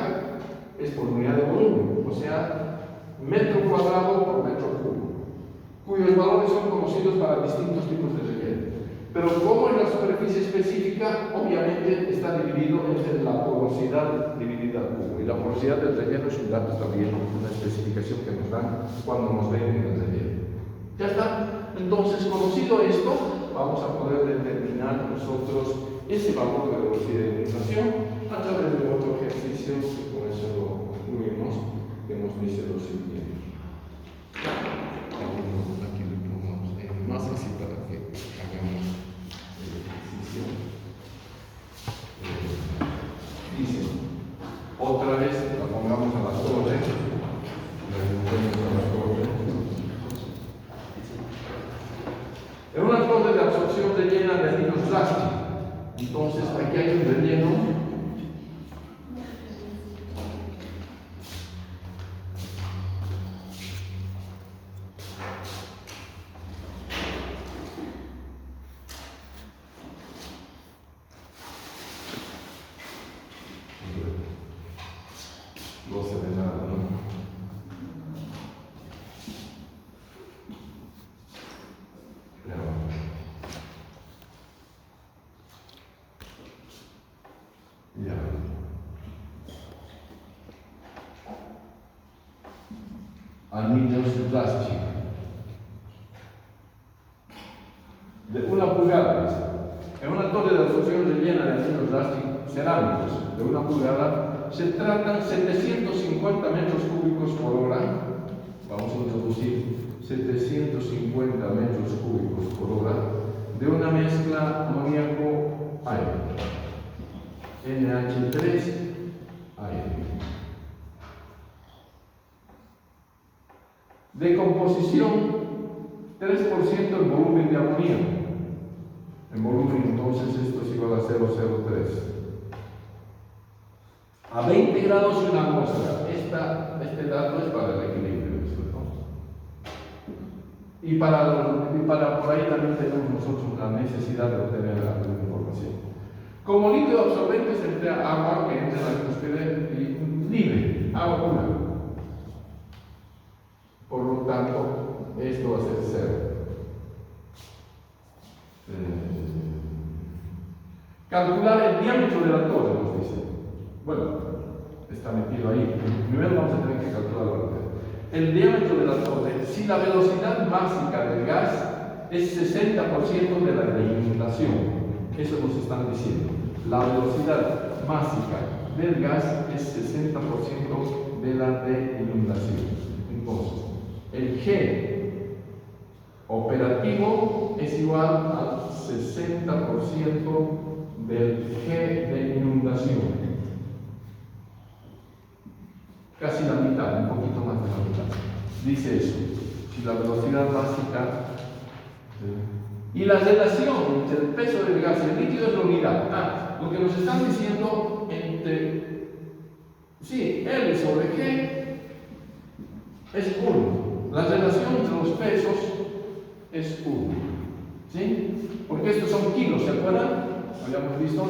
es por unidad de volumen, o sea, metro cuadrado por metro cubo, cuyos valores son conocidos para distintos tipos de relleno. Pero como es la superficie específica, obviamente está dividido entre la porosidad dividida al cubo. Y la porosidad del relleno es un dato también, una especificación que nos dan cuando nos venden el relleno. ¿Ya está? Entonces, conocido esto, vamos a poder determinar nosotros ese valor de velocidad de inundación a través de otro ejercicio, que con eso lo concluimos, que nos dice lo siguiente. Aquí le ponemos más así para que hagamos el ejercicio. Dice, otra vez la pongamos a la torre, la ponemos a la torre. En una torre de absorción rellena de anillos Raschig. Entonces, aquí hay un relleno. No se ve nada, ¿no? Ya. Anillos Raschig. De 1 pulgada, dice. En una torre de absorción rellena de anillos Raschig cerámicos de 1 pulgada se tratan 750 metros cúbicos por hora. Vamos a introducir 750 metros cúbicos por hora de una mezcla amoníaco-aire. NH3 aire. De composición 3% en volumen de amoníaco. En volumen, entonces, esto es igual a 0,03. A 20 grados una atmósfera. Este dato es para el equilibrio, ¿no? Y para por ahí también tenemos nosotros la necesidad de obtener alguna información. Como líquido absorbente se emplea agua que entra en la atmósfera y libre, agua pura. Por lo tanto, esto va a ser 0. Calcular el diámetro de la torre, nos dice. Bueno, está metido ahí. Primero vamos a tener que calcularlo. El diámetro de la torre, si la velocidad básica del gas es 60% de la de inundación, eso nos están diciendo. La velocidad básica del gas es 60% de la de inundación. Entonces, el G operativo es igual al 60% del G de inundación. Casi la mitad, un poquito más de la mitad. Dice eso. Si la velocidad básica y la relación entre el peso del gas y el líquido es la unidad. Lo que nos están diciendo entre L sobre G es 1. La relación entre los pesos es 1. ¿Sí? Porque estos son kilos, ¿se acuerdan? Habíamos visto,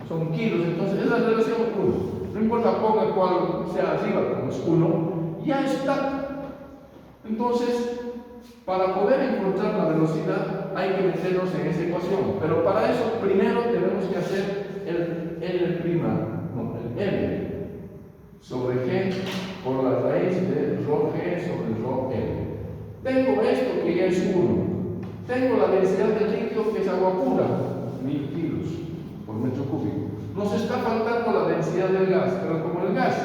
son kilos, entonces es la relación 1. No importa ponga cuál sea arriba, como es 1, ya está. Entonces, para poder encontrar la velocidad hay que meternos en esa ecuación. Pero para eso primero tenemos que hacer el L sobre G por la raíz de ρg sobre ρl. Tengo esto que ya es 1. Tengo la densidad del líquido que es agua pura, 1000 kilos por metro cúbico. Nos está faltando la densidad del gas, pero como el gas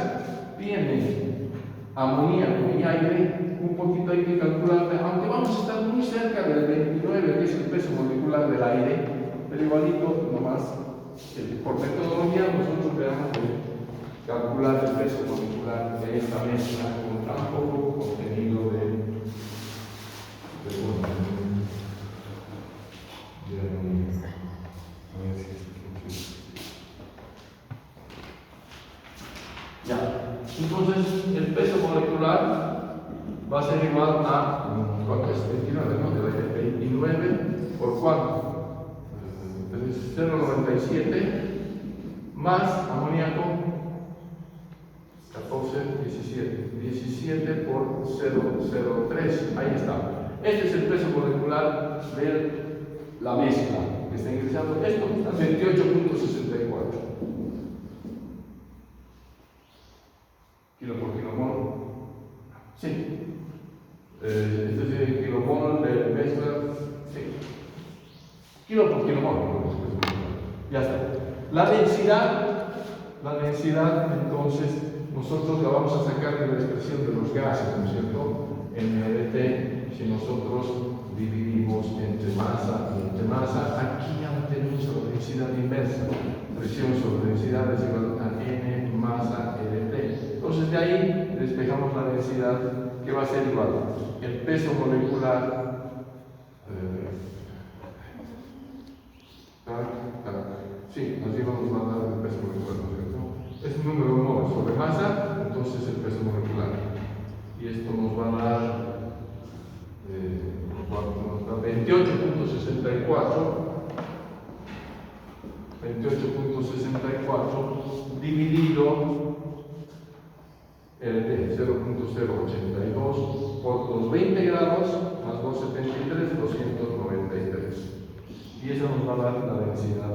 tiene amoníaco y aire, un poquito hay que calcular, aunque vamos a estar muy cerca del 29, que es el peso molecular del aire, pero igualito, nomás, por metodología nosotros veamos de calcular el peso molecular de esta mezcla con tan poco contenido de Ya. Entonces, el peso molecular va a ser igual a, ¿cuánto es? 29, ¿no? 29 por cuánto? 0,97 más amoníaco 14, 17 por 0,03. Ahí está. Este es el peso molecular de la mezcla que está ingresando. Esto está 28.64 kilo por kilomol. Sí. Este es el kilomol de mezcla. Sí. Kilo por kilomol. Ya está. La densidad, entonces, nosotros la vamos a sacar de la expresión de los gases, ¿no es cierto? En RT, si nosotros dividimos entre masa y entre masa, aquí ya tenemos la densidad inversa. Presión sobre densidad es igual a N masa RT. Entonces, de ahí despejamos la densidad, que va a ser igual. El peso molecular. Sí, así vamos a dar el peso molecular, ¿no es cierto? Es un número mol sobre masa, entonces el peso molecular. Y esto nos va a dar 28.64 dividido RT 0.082 por los 20 grados más 273, 293. Y eso nos va a dar la densidad,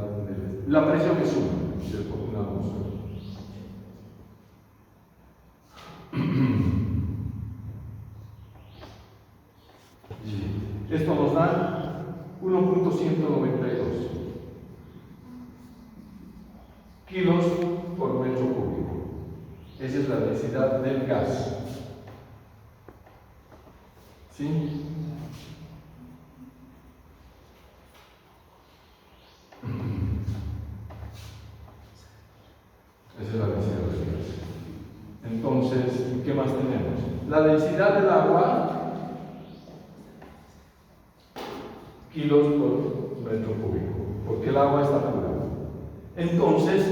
la presión que suma, ¿cierto? Una atmósfera. Esto nos da 1.192 kilos por metro cúbico. Esa es la densidad del gas. ¿Sí? Esa es la densidad del gas. Entonces, ¿qué más tenemos? La densidad del agua, kilos por metro cúbico, porque el agua está pura. Entonces,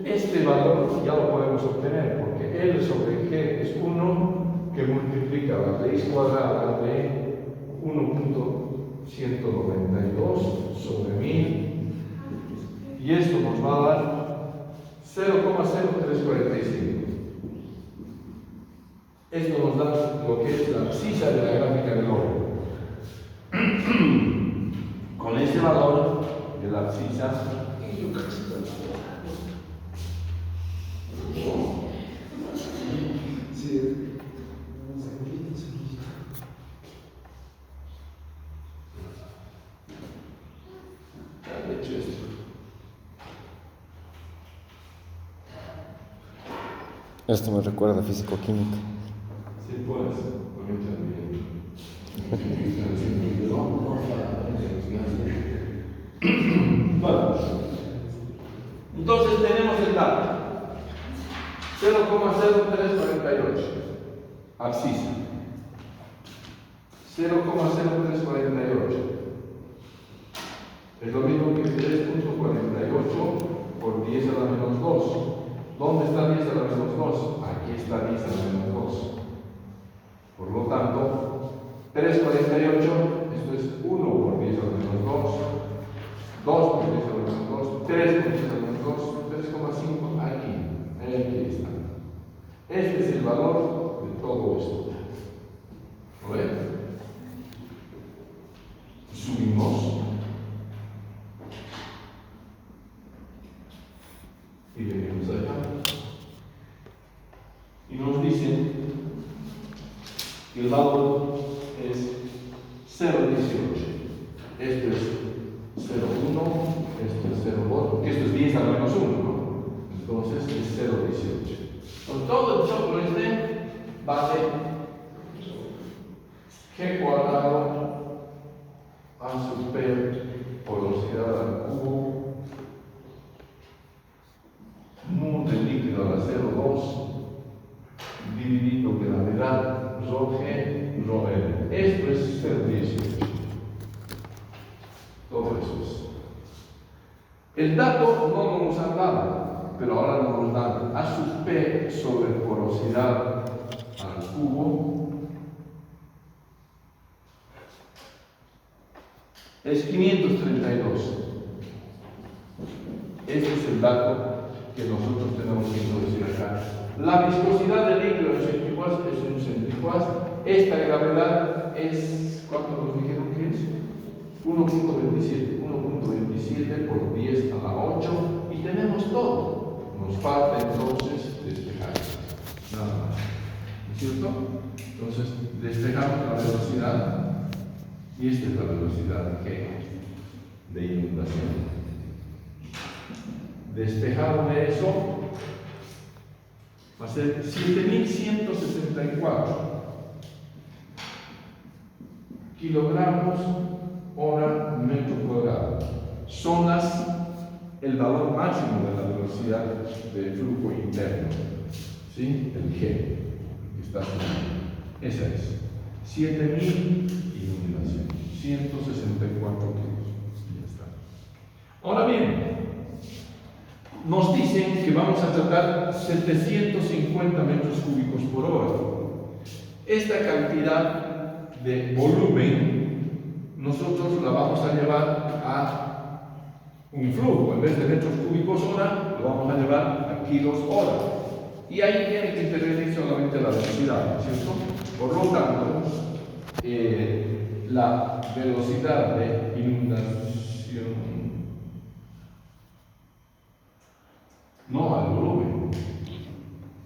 este valor ya lo podemos obtener, porque L sobre G es 1 que multiplica la raíz cuadrada de 1.192 sobre 1000, y esto nos va a dar 0,0345. Esto nos da lo que es la abscisa de la gráfica del oro. Con ese valor de la abscisa, Esto me recuerda a físico-química. sí, pues, bueno, entonces tenemos el dato 0,0348 abscisa 0,0348 es lo mismo que 3.48 por 10 a la menos 2. ¿Dónde está 10 a la menos 2? Aquí está 10 a la menos 2. Por lo tanto, 3,48, esto es 1 por 10 a la menos 2, 2 por 10 a la menos 2, 3 por 10 a la menos 2, 3,5 aquí está. Este es el valor de todo esto. ¿Lo ven? Subimos. Y venimos allá. Y nos dicen que el valor es 0,18. Esto es 0,1, esto es 0,2, que esto es 10 a la menos 1, ¿no? Entonces es 0,18. Entonces todo el choclo este vale G cuadrado a super porosidad al cubo mu del líquido a la 0,2 dividido que la unidad ρ G, ρ L. Esto es 0,18. Todo eso es. El dato no nos han dado, pero ahora nos dan A sub P sobre porosidad al cubo es 532. Este es el dato que nosotros tenemos que introducir acá. La viscosidad del líquido en centículas es un centículas. Esta gravedad es, ¿cuánto nos dijeron que es? 1.27. 1.27 por 10 a la 8. Y tenemos todo. Nos falta entonces despejar. Nada más. ¿No es cierto? Entonces, despejamos la velocidad. Y esta es la velocidad G de inundación. Despejado de eso, va a ser 7.164 kilogramos hora metro cuadrado. Son el valor máximo de la velocidad de flujo interno. ¿Sí? El G. Que está aquí. Esa es. 7.000 inundación. 164 kilos. Ya está. Ahora bien, nos dicen que vamos a tratar 750 metros cúbicos por hora. Esta cantidad de volumen nosotros la vamos a llevar a un flujo. En vez de metros cúbicos hora, lo vamos a llevar a kilos hora. Y ahí tiene que intervenir solamente la velocidad, ¿cierto? Por lo tanto, la velocidad de inundación, no al volumen.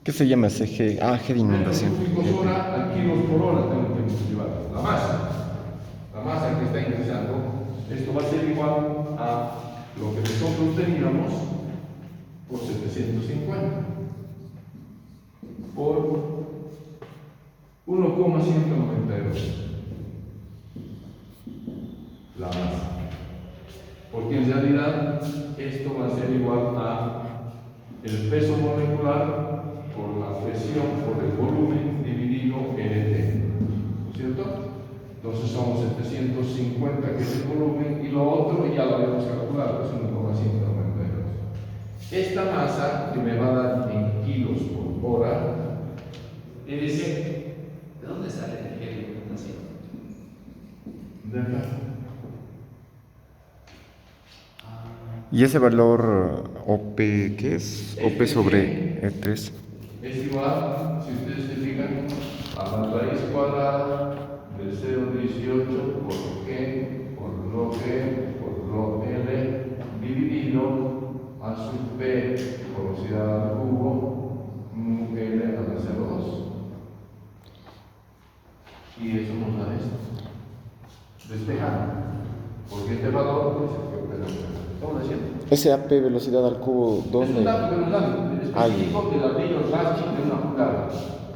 ¿Qué se llama ese G? Ah, G de inundación. Metros cúbicos hora a kilos por hora tenemos que llevar. La masa que está ingresando, esto va a ser igual a lo que nosotros teníamos por 750 por 1,192. La masa. Porque en realidad esto va a ser igual a el peso molecular por la presión por el volumen dividido en ¿no es cierto? Entonces son 750 que es el volumen y lo otro ya lo habíamos calculado, es 1,192. Esta masa que me va a dar en kilos por hora es ¿De dónde sale el G de inundación? de acá. ¿Y ese valor OP qué es? OP sobre E3. Es igual, si ustedes se fijan, a la raíz cuadrada del 0,18 por G por rho G por rho L dividido a sub P porosidad al cubo mu L a la 0,2. Y eso nos da esto. Despejando. Porque este valor pues, es el que opera. ¿Estamos haciendo? Ese AP velocidad al cubo, Es un ¿dónde? dato que nos dan específico del anillo Raschig de una pulgada.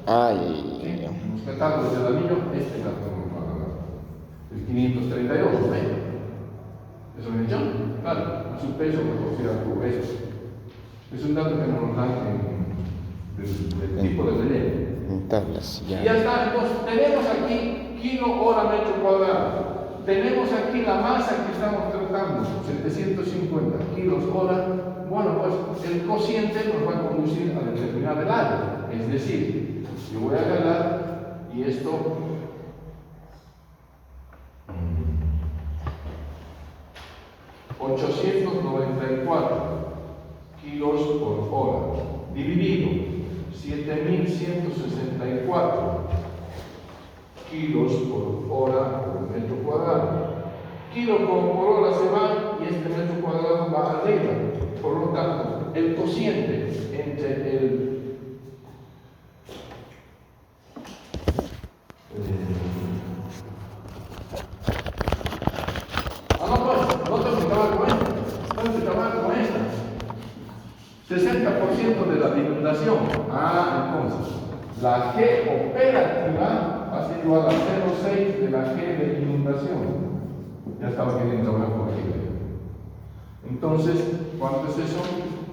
Ay, ¿Sí? Los catálogos del anillo, este dato nos va a dar. El 532, ¿ven? ¿Eso me dicho? Claro, a su peso proporciona al cubo. Es un dato que nos dan del tipo de relleno. en tablas, Y ya ya. está, entonces tenemos aquí kilo hora metro cuadrado. Tenemos aquí la masa que estamos tratando, 750 kilos hora. Bueno, pues el cociente nos va a conducir a determinar el área. Es decir, yo voy a agarrar y esto 894 kilos por hora dividido 7.164 kilos por hora por metro cuadrado. Kilo por hora se va y este metro cuadrado va arriba. Por lo tanto, el cociente entre el no tengo que trabajar con esta. Tengo que trabajar con esta. 60% de la inundación. Entonces, la G operativa va a ser igual a 0,6 de la G de inundación. Ya estaba queriendo hablar con aquí. Entonces, ¿cuánto es eso?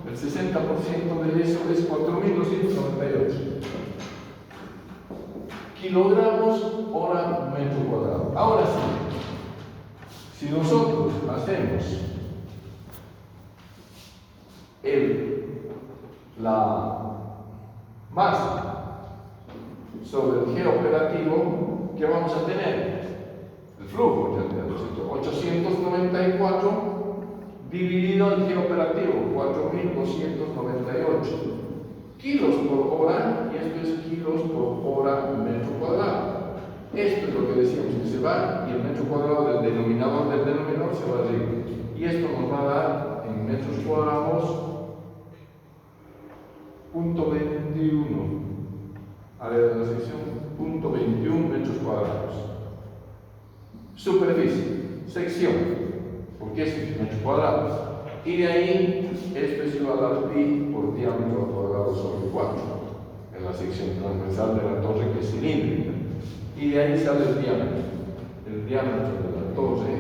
El 60% de eso es 4.298. kilogramos hora metro cuadrado. Ahora sí, si nosotros hacemos la masa sobre el G operativo, ¿qué vamos a tener? El flujo, ya tenemos 894 dividido el G operativo, 4.298 kilos por hora, y esto es kilos por hora metro cuadrado. Esto es lo que decíamos, que se va, y el metro cuadrado del denominador del denominador se va arriba. Y esto nos va a dar en metros cuadrados 0.21, área de la sección 0.21 metros cuadrados. Superficie, sección, porque es metros cuadrados. Y de ahí, esto es igual al pi por diámetro cuadrado sobre 4, en la sección transversal de la torre, que es cilíndrica. Y de ahí sale el diámetro. El diámetro de la torre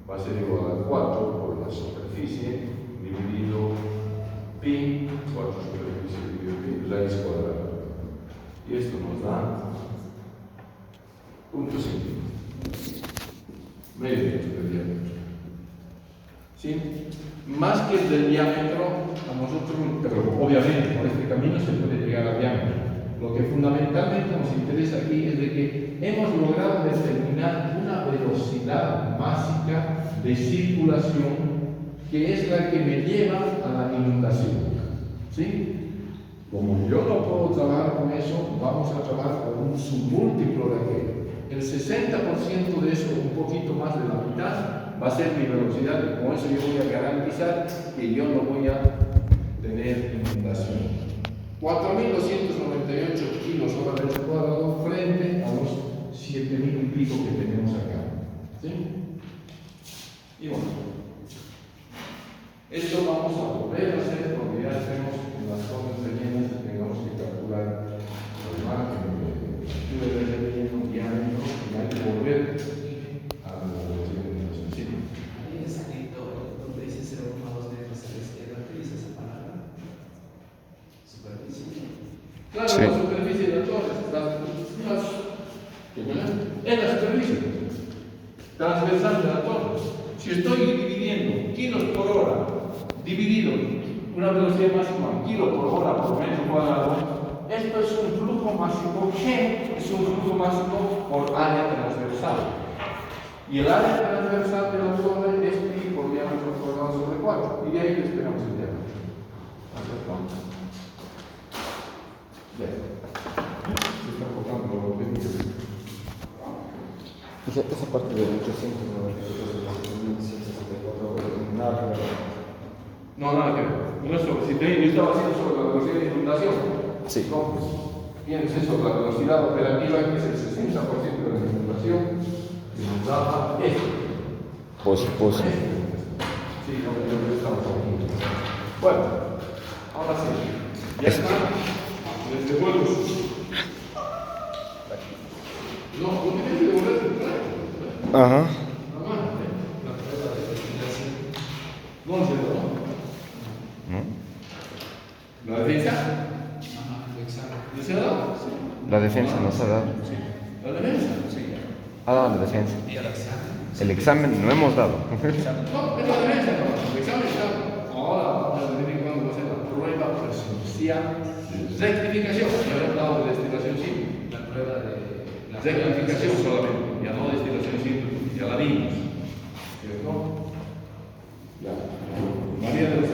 va a ser igual a 4 por la superficie dividido pi, 4 superficie dividido pi, raíz cuadrada. Y esto nos da 0.5, medio metro de diámetro. ¿Sí? Más que el del diámetro, a nosotros, pero obviamente por este camino se puede llegar al diámetro. Lo que fundamentalmente nos interesa aquí es de que hemos logrado determinar una velocidad básica de circulación, que es la que me lleva a la inundación. ¿Sí? Como yo no puedo trabajar con eso, vamos a trabajar con un submúltiplo de aquello. El 60% de eso, un poquito más de la mitad, va a ser mi velocidad, y con eso yo voy a garantizar que yo no voy a tener inundación. 4.298 kilos hora metro cuadrado frente a los 7.000 y pico que tenemos acá. ¿Sí? Y bueno, esto vamos a volver a hacer porque ya tenemos en las zonas rellenas que tengamos que calcular el margen de relleno diámetro, y hay que volver a la velocidad. ¿Sí? Ahí en Sanito, donde dice 0,2 metros a la izquierda, ¿qué dice esa palabra? Superficie. Claro, Sí. la superficie de la torre, es la superficie transversal de la torre. Si estoy dividiendo kilos por hora, dividido una velocidad máxima, kilo por hora por metro cuadrado, esto es un flujo máximo G, es un flujo máximo por área transversal. Y el área transversal de la torre es pi por diámetro cuadrado sobre 4. Y de ahí le esperamos el diámetro. Aceptamos. Ya. Se está cortando lo que dice. Esa parte de 894 de 1164, nada que ver. No, nada que ver. No es sobre, si yo estaba haciendo sobre la velocidad de inundación. Sí. Entonces, piense sobre la velocidad operativa, que es el 60% de la inundación, y nos da esto. Pues. Sí, yo creo que estamos aquí. Bueno, ahora sí. Ya está. Les devuelvo su. No, no tienes que devolver su traje. Ajá. La mano, La prueba de fertilización. no se lo. ¿No? ¿La defensa? Ajá, el examen. ¿Ya se ha dado? Sí. La defensa nos ha dado. Sí. ¿La defensa? Sí. Ha dado la defensa. ¿Y el examen? El examen no hemos dado. No, es la defensa, no. El examen está. Ahora vamos a ver en cuándo va a ser la prueba presencial de rectificación. Ya he hablado de destilación simple. La prueba de la Rectificación solamente, ya no destilación simple, ya la vimos. ¿Cierto? Ya. María de los